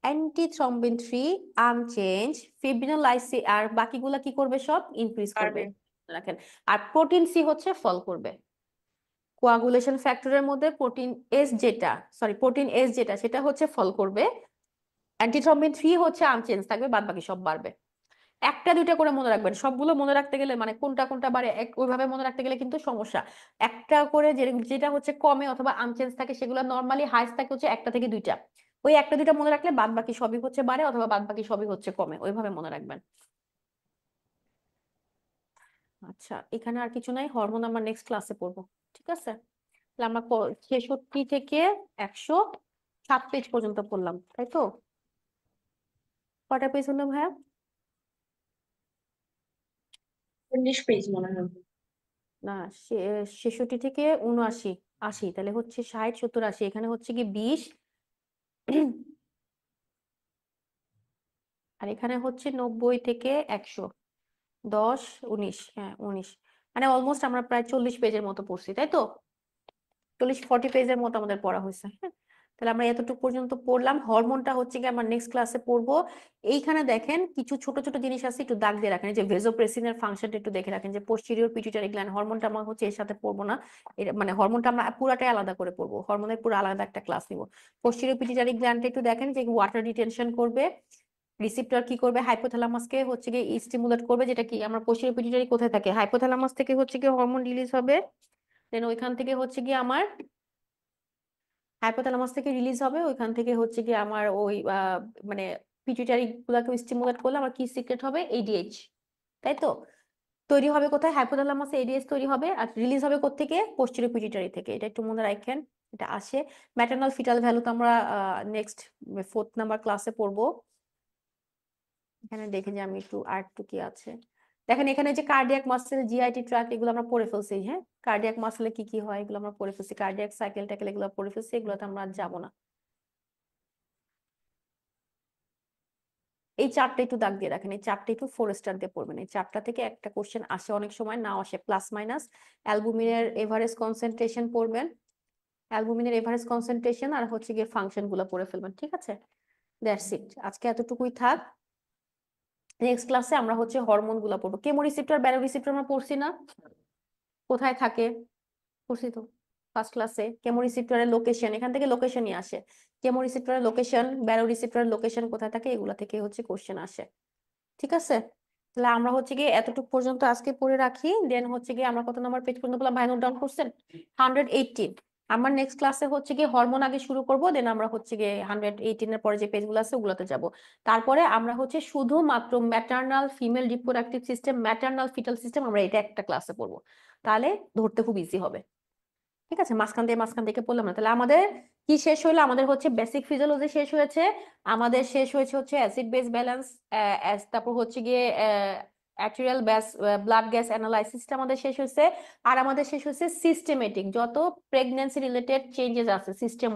অ্যান্টিথ্রম্বিন 3 আনচেঞ্জ। ফিব্রিনোলাইসিস আর বাকিগুলা কি করবে, সব ইনক্রিজ করবে, পারবে। রাখেন। আর প্রোটিন সি হচ্ছে ফল করবে। কোয়াগুলেশন ফ্যাক্টরের মধ্যে প্রোটিন এস যেটা সেটা হচ্ছে ফল করবে। অ্যান্টিথ্রম্বিন 3 হচ্ছে আনচেঞ্জ থাকবে, বাদ বাকি সব বাড়বে। একটা দুইটা করে মনে রাখবেন, সবগুলো মনে রাখতে গেলে মানে কোনটা কোনটা বাড়ে ওইভাবে মনে রাখতে গেলে কিন্তু সমস্যা। একটা করে যেটা হচ্ছে কমে অথবা আনচেঞ্জ থাকে সেগুলো নর্মালি হাইস্ট থাকে হচ্ছে একটা থেকে দুইটা, ওই একটা দুইটা মনে রাখলে বাদ বাকি সবই হচ্ছে বাড়ে অথবা বাদ বাকি সবই হচ্ছে কমে, ওইভাবে মনে রাখবেন। আচ্ছা, এখানে আর কিছু নাই, হরমোন আমরা নেক্সট ক্লাসে পড়বো, ঠিক আছে? তাহলে আমরা 66 থেকে 107 পেজ পর্যন্ত পড়লাম, তাই তো? কয়টা পেজ হলো ভাইয়া? 19 পেজ মনে হয়। না, 66 থেকে 79, 80, তাহলে হচ্ছে 60, 70, 80, এখানে হচ্ছে কি 20, আর এখানে হচ্ছে 90 থেকে 100, 10, 19, হ্যাঁ 19, মানে অলমোস্ট আমরা প্রায় 40 পেজের মতো পড়ছি, তাই তো? 40-40 পেজের মতো আমাদের পড়া হয়েছে, হ্যাঁ। তাহলে আমরা এতটুকু পর্যন্ত পড়লাম। হরমোনটা হচ্ছে কি আমরা নেক্সট ক্লাসে পড়বো। এইখানে দেখেন কিছু ছোট ছোট জিনিস আছে, একটু দাগ দিয়ে রাখেন, এই যে ভেজোপ্রেসিনের ফাংশনটা একটু দেখে রাখেন, যে পোস্টেরিয়র পিটুইটারি গ্ল্যান্ড, হরমোনটা আমরা হচ্ছে এর সাথে পড়বো না, এটা মানে হরমোনটা আমরা পুরাটাই আলাদা করে পড়বো, হরমোনের পুরো আলাদা একটা ক্লাস নিব। পোস্টেরিয়র পিটুইটারি গ্ল্যান্ডটা একটু দেখেন যে ওয়াটার রিটেনশন করবে, রিসিপ্টর কি করবে, হাইপোথ্যালামাসকে হচ্ছে কি স্টিমুলেট করবে, যেটা কি আমরা পোস্টেরিয়র পিটুইটারি কোথায় থাকে, হাইপোথ্যালামাস থেকে হচ্ছে কি হরমোন রিলিজ হবে। দেন ওইখান থেকে হচ্ছে কি আমার হাইপোথ্যালামাস থেকে রিলিজ হবে, ওইখান থেকে হচ্ছে কি আমার ওই মানে পিটুইটারি গুলাকে স্টিমুলেট করলে আমার কি সিক্রেট হবে, এডিএইচ, তাই তো? তৈরি হবে কোথায়, হাইপোথ্যালামাসে এডিএইচ তৈরি হবে, আর রিলিজ হবে কোত্থেকে, পোস্টেরিয়র পিটুইটারি থেকে, এটা একটু মনে রাখেন। এটা আসে ম্যাটারনাল ফিটাল ভ্যালু, তো আমরা নেক্সট 4th নাম্বার ক্লাসে পড়বো। এখানে দেখে যে আমি একটু কি আছে দেখেন, এখানে যে কার্ডিয়াক মাসেল, জিআইটি ট্র্যাক্ট, এগুলো আমরা পড়ে ফেলছি, হ্যাঁ। কার্ডিয়াক মাসেলে কি কি হয় এগুলো আমরা পড়ে ফেলছি, কার্ডিয়াক সাইকেল টাইকেল এগুলো পড়ে ফেলছি, এগুলোতে আমরা আর যাবো না। এই চারটা একটু দাগ দিয়ে রাখেন, এই চারটা একটু 4 স্টার দিয়ে পড়বেন। এই চারটা থেকে একটা কোশ্চেন আসে, অনেক সময় নাও আসে, প্লাস মাইনাস। অ্যালবুমিনের এভারেজ কনসেন্ট্রেশন পড়বেন, অ্যালবুমিনের এভারেজ কনসেন্ট্রেশন, আর হচ্ছে গিয়ে ফাংশন গুলো পড়ে ফেলবেন, ঠিক আছে? দ্যাটস ইট, আজকে এতটুকুই থাক। নেক্সট ক্লাসে আমরা হচ্ছে হরমোন গুলা পড়বো। কেমোরিসেপ্টর ব্যারোরিসেপ্টর আমরা পড়ছি না? কোথায় থাকে? পড়ছি তো ফার্স্ট ক্লাসে। কেমোরিসেপ্টরের লোকেশন, এখান থেকে লোকেশনই আসে। কেমোরিসেপ্টরের লোকেশন, ব্যারোরিসেপ্টরের লোকেশন কোথায় থাকে, এগুলা থেকে হচ্ছে কোশ্চেন আসে, ঠিক আছে? তাহলে আমরা হচ্ছে গিয়ে এতটুকু পর্যন্ত আজকে পড়ে রাখি, দেন হচ্ছে গিয়ে আমরা কত নাম্বার পেজ পর্যন্ত বললাম ভাই, নোট ডাউন করছেন? 118। আমার নেক্সট ক্লাসে হচ্ছে গিয়ে হরমোন আগে শুরু করব, দেন আমরা হচ্ছে গিয়ে 118 এর পরে যে পেজগুলো আছে ওগুলোতে যাব। তারপরে আমরা হচ্ছে শুধুমাত্র maternal female reproductive system, maternal fetal system, আমরা এটা একটা ক্লাসে পড়বো। তাহলে ধরতে খুব ইজি হবে, ঠিক আছে? মাঝখান থেকে পড়লাম না। তাহলে আমাদের কি শেষ হলো? আমাদের হচ্ছে বেসিক ফিজিওলজি শেষ হয়েছে, আমাদের শেষ হয়েছে হচ্ছে অ্যাসিড বেস ব্যালেন্স, তারপর হচ্ছে গিয়ে আর্টেরিয়াল ব্লাড গ্যাস অ্যানালাইসিসটা আমাদের শেষ হয়েছে। আর আমাদের শেষ হয়েছে সিস্টেমেটিক, যত প্রেগন্যান্সি রিলেটেড চেঞ্জেস আছে সিস্টেম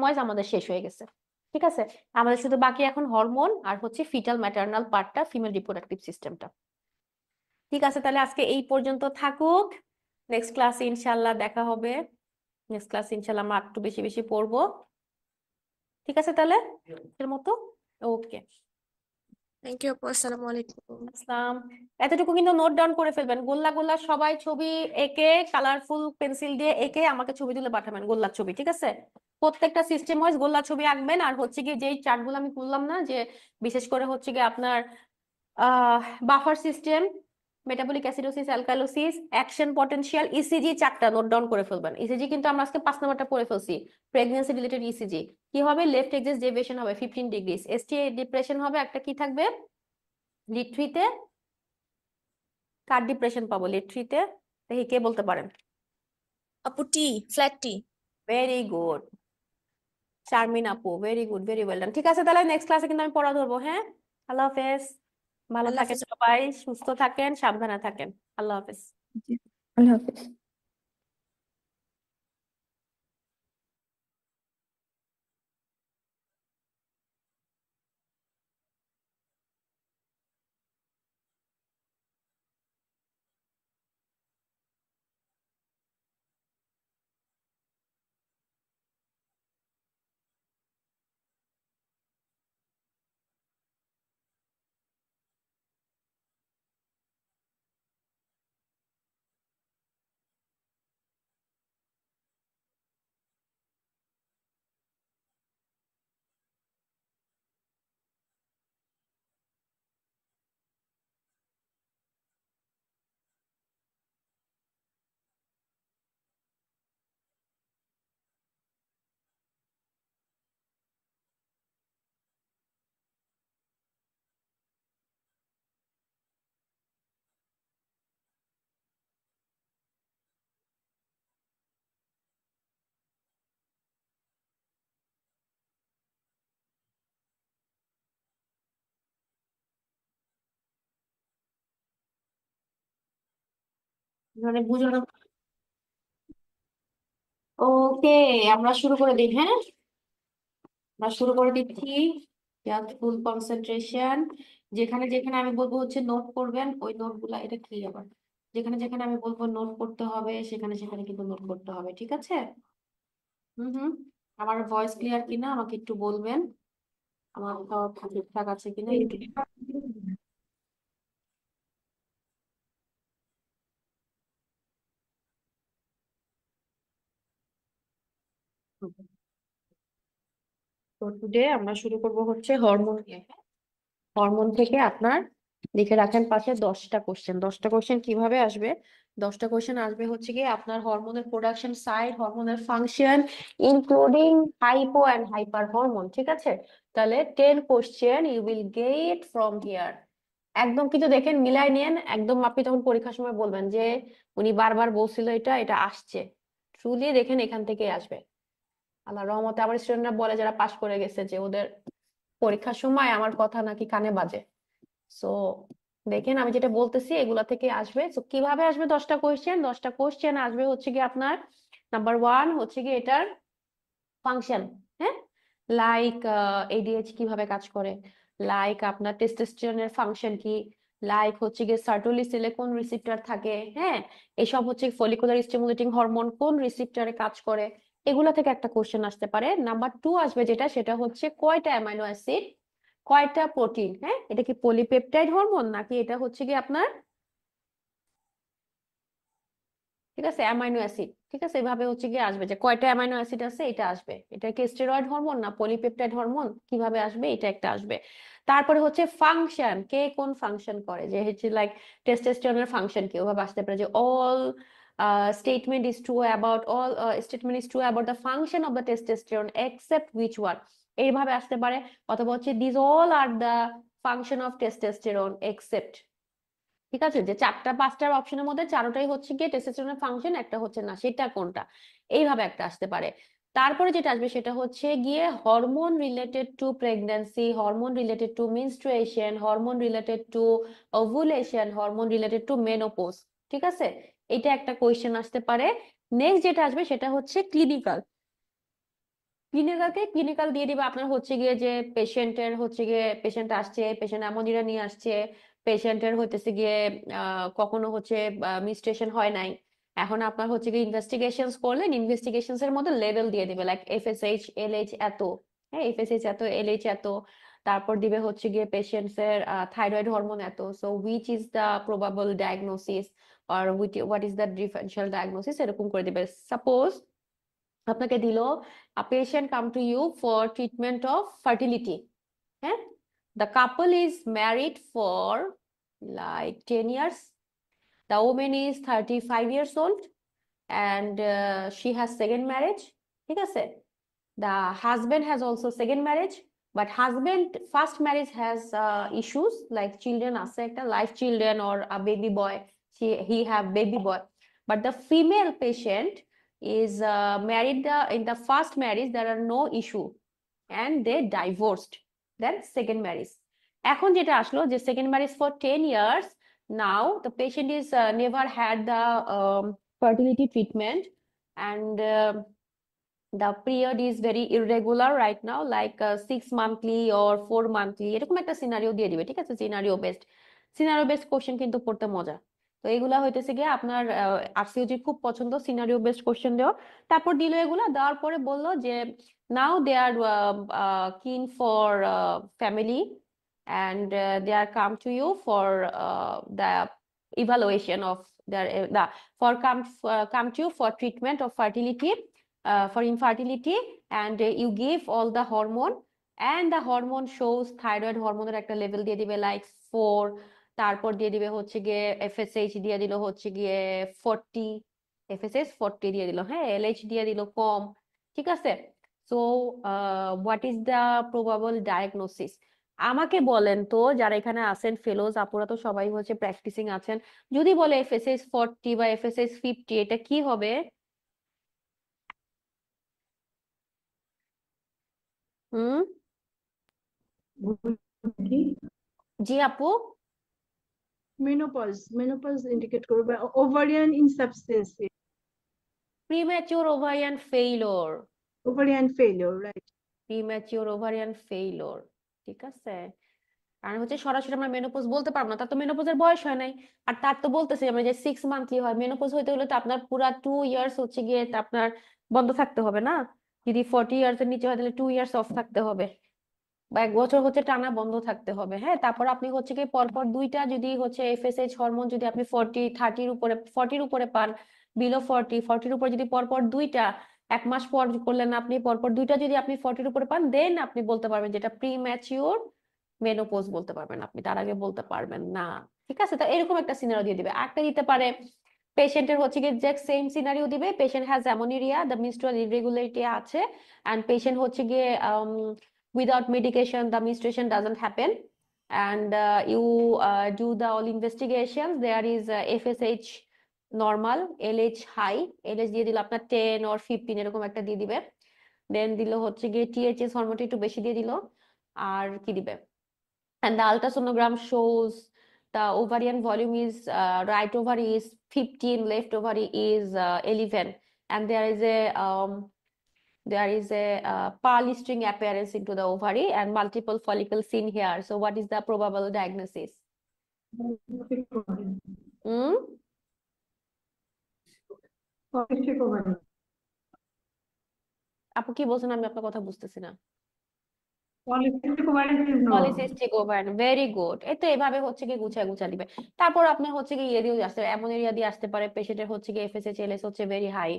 ওয়াইজ আমাদের শেষ হয়ে গেছে, ঠিক আছে? আমাদের শুধু বাকি এখন হরমোন আর হচ্ছে ফিটাল ম্যাটারনাল পার্টটা, ফিমেল রিপ্রোডাক্টিভ সিস্টেমটা। ঠিক আছে, তাহলে আজকে এই পর্যন্ত থাকুক। নেক্সট ক্লাসে ইনশাল্লাহ দেখা হবে। নেক্সট ক্লাসে ইনশাল্লাহ আমরা একটু বেশি বেশি পড়বো, ঠিক আছে? তাহলে এর মতো, ওকে। থ্যাংক ইউ আপু, আসসালামু আলাইকুম। আসসালাম। এতটুকু কিন্তু নোট ডাউন করে ফেলবেন। গোল্লা গোল্লা সবাই ছবি এঁকে, কালারফুল পেন্সিল দিয়ে এঁকে আমাকে ছবি তুলে পাঠাবেন, গোল্লার ছবি, ঠিক আছে? প্রত্যেকটা সিস্টেম ওয়াইজ গোল্লা ছবি আঁকবেন। আর হচ্ছে গিয়ে যেই চার্টগুলো আমি বললাম না, যে বিশেষ করে হচ্ছে গিয়ে আপনার buffer system, metabolic acidosis, alkalosis, action potential, ECG, চারটা নোট ডাউন করে ফেলবেন। ইসিজি কিন্তু আমরা আজকে 5 নাম্বারটা পড়ে ফেলছি। প্রেগন্যান্সি রিলেটেড ইসিজি কি হবে? লেফট এক্সিস ডেভিয়েশন হবে 15 ডিগ্রিজ। এসটিআই ডিপ্রেশন হবে একটা, কি থাকবে লিড 3 তে? কার ডিপ্রেশন পাবো লিড 3 তে? দেখি কে বলতে পারেন। আপু টি, ফ্ল্যাট টি। ভেরি গুড শারমিন আপু, very good, very well done. ঠিক আছে, তাহলে নেক্সট ক্লাসে কিন্তু আমি পড়া ধরবো। হ্যাঁ, আল্লাহ হাফেজ। ভালো আল্লাহ থাকেন হাফেজ। সবাই, সুস্থ থাকেন, সাবধানে থাকেন। আল্লাহ হাফেজ। জি, আল্লাহ হাফিজ। মানে বুঝানো। ওকে, আমরা শুরু করে দিই। হ্যাঁ, আমরা শুরু করে দিচ্ছি। জাস্ট ফুল কনসেন্ট্রেশন। যেখানে যেখানে আমি বলবো হচ্ছে নোট করবেন, ওই নোটগুলা, এটা কি আবার, যেখানে যেখানে আমি বলবো নোট করতে হবে সেখানে সেখানে কিন্তু নোট করতে হবে, ঠিক আছে? হুম। আমার ভয়েস ক্লিয়ার কিনা আমাকে একটু বলবেন, আমার সব ঠিকঠাক আছে কিনা একটু। তো টুডে আমরা শুরু করব হচ্ছে হরমোন নিয়ে। হরমোন থেকে আপনার লিখে রাখেন পাশে 10টা কোশ্চেন। 10টা কোশ্চেন কিভাবে আসবে? 10টা কোশ্চেন আসবে হচ্ছে কি আপনার হরমোনের প্রোডাকশন সাইড, হরমোনের function, including hypo and hyper hormone, ঠিক আছে? তাহলে 10 question you will get from here. একদম কিন্তু দেখেন মিলাই নেন, একদম আপনি তখন পরীক্ষার সময় বলবেন যে উনি বারবার বলছিল এটা এটা আসছে। ট্রুলি দেখেন এখান থেকে আসবে আল্লাহ রহমতে। আবার স্টুডেন্টরা বলে যারা পাশ করে গেছে যে ওদের পরীক্ষার সময় আমার কথা নাকি কানে বাজে। সো দেখেন আমি যেটা বলতেছি এগুলা থেকে আসবে। তো কিভাবে আসবে? 10টা কোয়েশ্চেন, 10টা কোয়েশ্চেন আসবে হচ্ছে কি আপনার নাম্বার 1 হচ্ছে কি এটার ফাংশন, হ্যাঁ, লাইক এডিএইচ কিভাবে কাজ করে, লাইক আপনার টেস্টোস্টেরনের ফাংশন কি, লাইক হচ্ছে গিয়ে সার্টোলি সেলে কোন রিসিপ্টর থাকে, হ্যাঁ, এসব হচ্ছে ফলিকুলার স্টিমুলেটিং হরমোন কোন রিসিপ্টরে কাজ করে, এগুলা থেকে একটা কোশ্চেন আসতে পারে। নাম্বার 2 আসবে যেটা, সেটা হচ্ছে কয়টা অ্যামাইনো অ্যাসিড, কয়টা প্রোটিন, হ্যাঁ, এটা কি পলিপেপটাইড হরমোন নাকি এটা হচ্ছে কি আপনার, ঠিক আছে, অ্যামাইনো অ্যাসিড, ঠিক আছে, এভাবে হচ্ছে গিয়ে আসবে যে কয়টা অ্যামাইনো অ্যাসিড আছে, এটা আসবে, এটা কি স্টেরয়েড হরমোন না পলিপেপটাইড হরমোন, কিভাবে আসবে, এটা একটা আসবে। তারপরে হচ্ছে ফাংশন, কে কোন ফাংশন করে, যে হচ্ছে লাইক টেস্টোস্টেরনের ফাংশন কি, ওভাবে আসতে পারে যে all statement is true about all statement is true about the function of the testosterone except which one, এইভাবে আসতে পারে। অথবা হচ্ছে these all are the function of testosterone except, ঠিক আছে, যে চারটা পাঁচটার অপশনের মধ্যে চারটাই হচ্ছে গিয়ে টেস্টোস্টেরনের ফাংশন, একটা হচ্ছে না, সেটা কোনটা, এইভাবে একটা আসতে পারে। তারপরে যেটা আসবে সেটা হচ্ছে গিয়ে hormone related to pregnancy, hormone related to menstruation, hormone related to ovulation, hormone related to menopause, ঠিক আছে, এটা একটা কোয়েশ্চেন আসতে পারে। নেক্সট যেটা আসবে সেটা হচ্ছে ক্লিনিক্যাল, ক্লিনিক্যাল দিয়ে দিবে আপনার হচ্ছে গিয়ে যে পেশেন্টের হচ্ছে গিয়ে পেশেন্ট আসছে, পেশেন্ট অ্যামোনিয়া নিয়ে আসছে, পেশেন্টের হইতেছে গিয়ে কখনো হচ্ছে মিস্টেশন হয় নাই, এখন আপনার হচ্ছে গিয়ে ইনভেস্টিগেশনস করলেন, ইনভেস্টিগেশনস এর মধ্যে লেভেল দিয়ে দিবে লাইক এফএসএইচ এলএইচ এত, হ্যাঁ, এফএসএইচ এত, এলএইচ এত, তারপর দিবে হচ্ছে গিয়ে পেশেন্টস এর থাইরয়েড হরমোন এত, so which is the probable diagnosis or what is the differential diagnosis, এরকম করে দিবে। সাপোজ আপনাকে দিল a patient come to you for treatment of fertility, হ্যাঁ, the couple is married for like 10 years, the woman is 35 years old and she has second marriage, ঠিক আছে, the husband has also second marriage, but husband first marriage has issues like children আছে একটা live children or a baby boy, he have baby boy, but the female patient is married in the first marriage there are no issue and they divorced, then second marriage, এখন যেটা আসলো যে second marriage for 10 years, now the patient is never had the fertility treatment and the period is very irregular right now like 6 monthly or 4 monthly, এরকম একটা সিনারিও দিয়ে দিবে, ঠিক আছে, সিনারিও বেসড কোশ্চেন কিন্তু পড়তে মজা। তো এগুলা হইতেছে গিয়ে আপনার আরসিওজি খুব পছন্দ সিনারিও বেসড কোশ্চেন দেওয়া। তারপর দিল এগুলা দেওয়ার পরে বললো যে নাও দে আর কিন for family and they are come to you for the evaluation of their come to you for treatment of fertility, for infertility, and you give all the hormone and the hormone shows thyroid হরমোনের একটা লেভেল দিয়ে দিবে লাইক 4, তারপর দিয়ে দিবে হচ্ছে গিয়ে এফএসএইচ দিয়ে দিল হচ্ছে গিয়ে 40, এফএসএইচ 40 দিয়ে দিল, হ্যাঁ, এলএইচ দিয়ে দিল কম, ঠিক আছে। So what is the probable diagnosis, আমাকে বলেন তো যারা এখানে আছেন ফেলোজ আপুরা তো সবাই হচ্ছে প্র্যাকটিসিং আছেন, যদি বলে এফএসএইচ 40 বা এফএসএইচ 50 এটা কি হবে? হুম, জি আপু, মেনোপজ ইন্ডিকেট করবে ovarian insufficiency premature ovarian ফেইলোর, right. Premature ovarian ফেইলোর, ঠিক আছে, কারণ হচ্ছে সরাসরি আমরা মেনোপজ বলতে পারবো না, তার তো মেনোপজের বয়স হয় নাই, আর তার তো বলতেছি আমরা যে 6 মান্থলি হয়, মেনোপজ হইতে হলে তো আপনার পুরা 2 ইয়ার্স হচ্ছে গিয়ে তা আপনার বন্ধ থাকতে হবে না, যদি 40 ইয়ার্স এর নিচে হয় তাহলে 2 ইয়ার্স অফ থাকতে হবে বা 1 বছর হচ্ছে টানা বন্ধ থাকতে হবে, হ্যাঁ, তারপর আপনি হচ্ছে কি পরপর দুইটা যদি হচ্ছে এফএসএইচ হরমোন যদি আপনি 40 উপরে পান, বিলো 40 উপরে যদি পরপর দুইটা 1 মাস পর করলেন আপনি পরপর দুইটা যদি আপনি 40 উপরে পান, দেন আপনি বলতে পারবেন যেটা প্রিম্যাচিওর মেনোপজ বলতে পারবেন আপনি, তার আগে বলতে পারবেন না, ঠিক আছে। তো এরকম একটা সিনারিও দিয়ে দিবে। একটা দিতে পারে পেশেন্টের হচ্ছে কি যে সেম সিনারিও দিবে, patient has ammonia, the menstrual irregularity আছে, এন্ড পেশেন্ট হচ্ছে গিয়ে without medication the menstruation doesn't happen, and you do the all investigations, there is FSH normal, LH high, LH দিয়ে দিল আপনার 10 or 15 এরকম একটা দিয়ে দিবে, দেন দিল হচ্ছে গিয়ে THS হরমোনটা একটু বেশি দিয়ে দিল, আর কি দিবে, and the ultrasonogram shows the ovarian volume is right ovary is 15, left ovary is 11, and there is a there is a pearl string appearance into the ovary and multiple follicles seen here. So what is the probable diagnosis? Hmm? Polycystic ovary. আপু কি বলছেন আমি আপনার কথা বুঝতেছি না। Polycystic ovary is no. Polycystic ovary, very good. এই তো এভাবে হচ্ছে কি গুছা দিবে। তারপর আপনার হচ্ছে কি ইয়ে দিয়ে আসতে এমন এরিয়া দিয়ে আসতে পারে পেশেন্টের হচ্ছে কি এফএসএইচ এলএস হচ্ছে ভেরি হাই।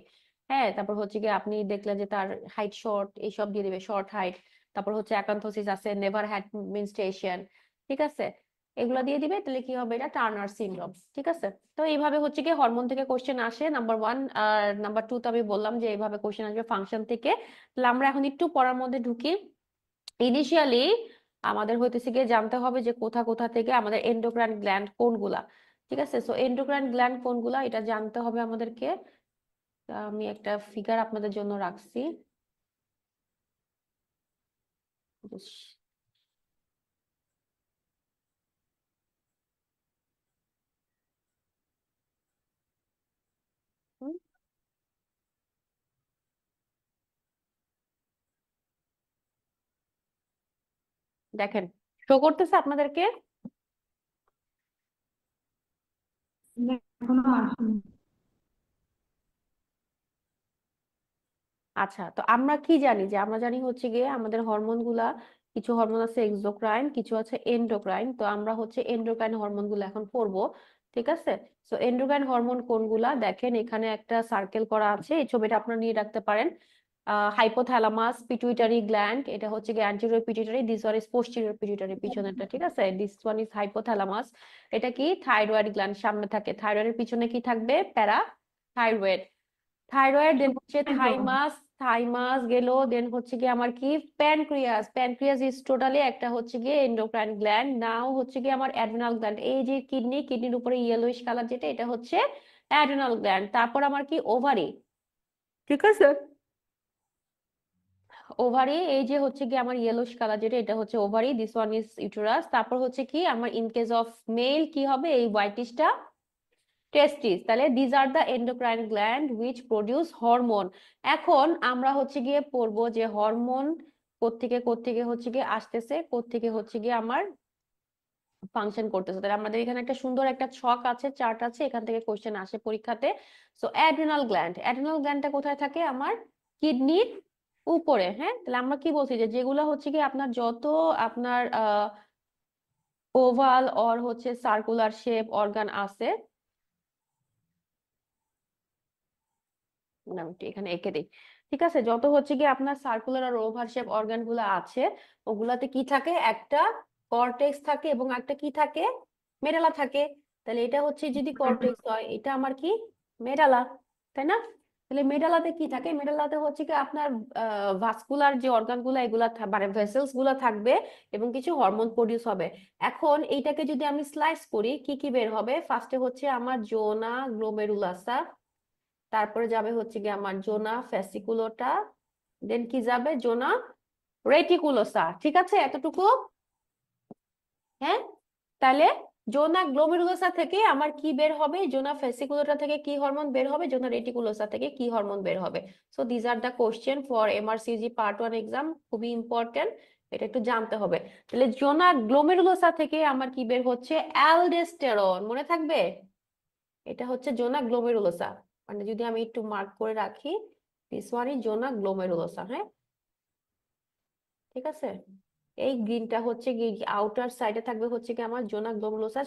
হ্যাঁ, তারপর হচ্ছে কি আপনি দেখলেন যে তার হাইট শর্ট, এইসব দিয়ে দিবে, শর্ট হাইট। তারপর হচ্ছে অ্যাকান্থোসিস আছে, নেভার হ্যাড মেনস্ট্রুয়েশন, ঠিক আছে, এগুলা দিয়ে দিবে। তাহলে কি হবে, এটা টার্নার সিনড্রোম, ঠিক আছে। তো এইভাবে হচ্ছে কি হরমোন থেকে কোশ্চেন আসে নাম্বার 1 আর নাম্বার 2 তো আমি বললাম যে এইভাবে কোশ্চেন আসবে ফাংশন থেকে। তাহলে আমরা এখন একটু পড়ার মধ্যে ঢুকি। ইনিশিয়ালি আমাদের হইতেছে গিয়ে জানতে হবে যে কোথা থেকে আমাদের এন্ডোক্রাইন গ্ল্যান্ড কোনগুলা, ঠিক আছে। সো এন্ডোক্রাইন গ্ল্যান্ড কোনগুলা এটা জানতে হবে আমাদেরকে। আমি একটা ফিগার আপনাদের জন্য রাখছি। হুম, দেখেন শো করতেছে আপনাদেরকে। এখনো আসেনি। আচ্ছা, তো আমরা কি জানি, যে আমরা জানি হচ্ছে গিয়ে আমাদের হরমোন গুলা, কিছু হরমোন আছে এক্সোক্রাইন, কিছু আছে এন্ডোক্রাইন। তো আমরা হচ্ছে এন্ডোক্রাইন হরমোন গুলো এখন পড়বো, ঠিক আছে। তো এন্ডোক্রাইন হরমোন কোনগুলা, দেখেন এখানে একটা সার্কেল করা আছে, এই ছবিটা আপনারা নিয়ে রাখতে পারেন। হাইপোথ্যালামাস, পিটুইটারি গ্ল্যান্ড, এটা হচ্ছে গিয়ে anterior pituitary, this one is posterior pituitary, পিছনেরটা, ঠিক আছে। This one is hypothalamus. এটা কি থাইরয়েড গ্ল্যান্ড, সামনে থাকে। থাইরয়েডের পিছনে কি থাকবে, প্যারা থাইরয়েড। থাইরয়েড, দেন হচ্ছে থাইমাস, থাইমাস গেল, দেন হচ্ছে কি আমার কি প্যানক্রিয়াস। প্যানক্রিয়াস ইজ টোটালি একটা হচ্ছে গিয়ে এন্ডোক্রাইন গ্ল্যান্ড। নাও হচ্ছে কি আমার অ্যাড্রিনাল গ্ল্যান্ড, এই যে কিডনি, কিডনির উপরে ইয়েলোইশ কালার যেটা, এটা হচ্ছে অ্যাড্রিনাল গ্ল্যান্ড। তারপর আমার কি ওভারি, ঠিক আছে। ওভারি, এই যে হচ্ছে কি আমার ইয়েলোইশ কালার যেটা, এটা হচ্ছে ovary, this one is uterus. তারপর হচ্ছে কি আমার ইন কেস অফ মেল কি হবে, এই হোয়াইটিশটা টেস্টিস। তাহলে these are the endocrine gland which produce hormone. এখন আমরা হচ্ছে গিয়ে পড়বো যে হরমোন কোত্থেকে হচ্ছে গিয়ে আসতেছে, কোত্থেকে হচ্ছে গিয়ে আমার ফাংশন করতেছে। তাহলে আমাদের এখানে একটা সুন্দর একটা ছক আছে, চার্ট আছে, এখান থেকে কোশ্চেন আসে পরীক্ষাতে। সো অ্যাড্রিনাল গ্ল্যান্ড, অ্যাড্রিনাল গ্ল্যান্ডটা কোথায় থাকে, আমার কিডনির উপরে। হ্যাঁ, তাহলে আমরা কি বলছি যে যেগুলো হচ্ছে কি আপনার যত আপনার ওভাল অর হচ্ছে সার্কুলার শেপ অর্গান আছে, না আমি একটু এখানে এঁকে দিই, ঠিক আছে, যত হচ্ছে কি আপনার সার্কুলার আর ওভাল শেপ অর্গান গুলো আছে, ওগুলাতে কি থাকে, একটা কর্টেক্স থাকে এবং একটা কি থাকে, মেডালা থাকে। তাহলে এটা হচ্ছে যদি কর্টেক্স হয়, এটা আমার কি মেডালা, তাই না। তাহলে মেডালাতে কি থাকে, মেডালাতে হচ্ছে কি আপনার ভাস্কুলার যে অর্গান গুলা, এগুলা মানে ভেসেলস গুলা থাকবে এবং কিছু হরমোন প্রডিউস হবে। এখন এইটাকে যদি আমি স্লাইস করি, কি কি বের হবে, ফার্স্টে হচ্ছে আমার জোনা গ্লোমেরুলাসা, তারপরে যাবে হচ্ছে কি আমার জোনা ফ্যাসিকুলোটা, দেন কি যাবে, জোনা রেটিকুলোসা, ঠিক আছে এতটুকু। হ্যাঁ, তাহলে জোনা গ্লোমেরুলোসা থেকে আমার কি বের হবে, জোনা ফ্যাসিকুলোটা থেকে কি হরমোন বের হবে, জোনা রেটিকুলোসা থেকে কি হরমোন বের হবে। So these are the question for MRCG part 1 exam, খুবই ইম্পর্টেন্ট, এটা একটু জানতে হবে। তাহলে জোনা গ্লোমেরুলোসা থেকে আমার কি বের হচ্ছে, অ্যালডোস্টেরন, মনে থাকবে, এটা হচ্ছে জোনা গ্লোমেরুলোসা। মানে যদি আমি একটু মার্ক করে রাখি, দিস ওয়ান ইজ জোনা গ্লোমেরুলোসা, হ্যাঁ, ঠিক আছে। এই গ্রিনটা হচ্ছে কি আউটার সাইডে থাকবে হচ্ছে কি আমার জোনা গ্লোমেরুলোসা।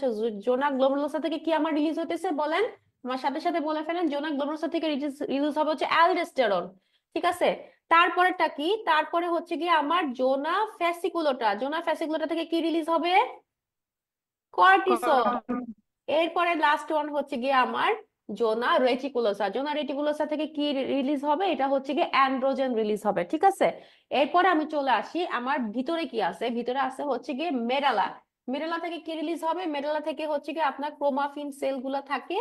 জোনা গ্লোমেরুলোসা থেকে কি আমার রিলিজ হতেছে বলেন, আমার সাথে সাথে বলে ফেলেন, জোনা গ্লোমেরুলোসা থেকে রিলিজ হবে হচ্ছে অ্যালডোস্টেরন, ঠিক আছে। তারপরেটা কি, তারপরে হচ্ছে কি আমার জোনা ফ্যাসিকুলোটা, জোনা ফ্যাসিকুলোটা থেকে কি রিলিজ হবে, কর্টিসল। এরপরে লাস্ট ওয়ান হচ্ছে গিয়ে আমার জোনা রেটিকুলোসা, জোনা রেটিকুলোসা থেকে কি রিলিজ হবে, এটা হচ্ছে গিয়ে অ্যান্ড্রোজেন রিলিজ হবে, ঠিক আছে। এরপরে আমি চলে আসি আমার ভিতরে কি আছে, ভিতরে আছে হচ্ছে গিয়ে মেডালা। মেডালা থেকে কি রিলিজ হবে, মেডালা থেকে হচ্ছে গিয়ে আপনার ক্রোমাফিন সেল গুলা থাকে,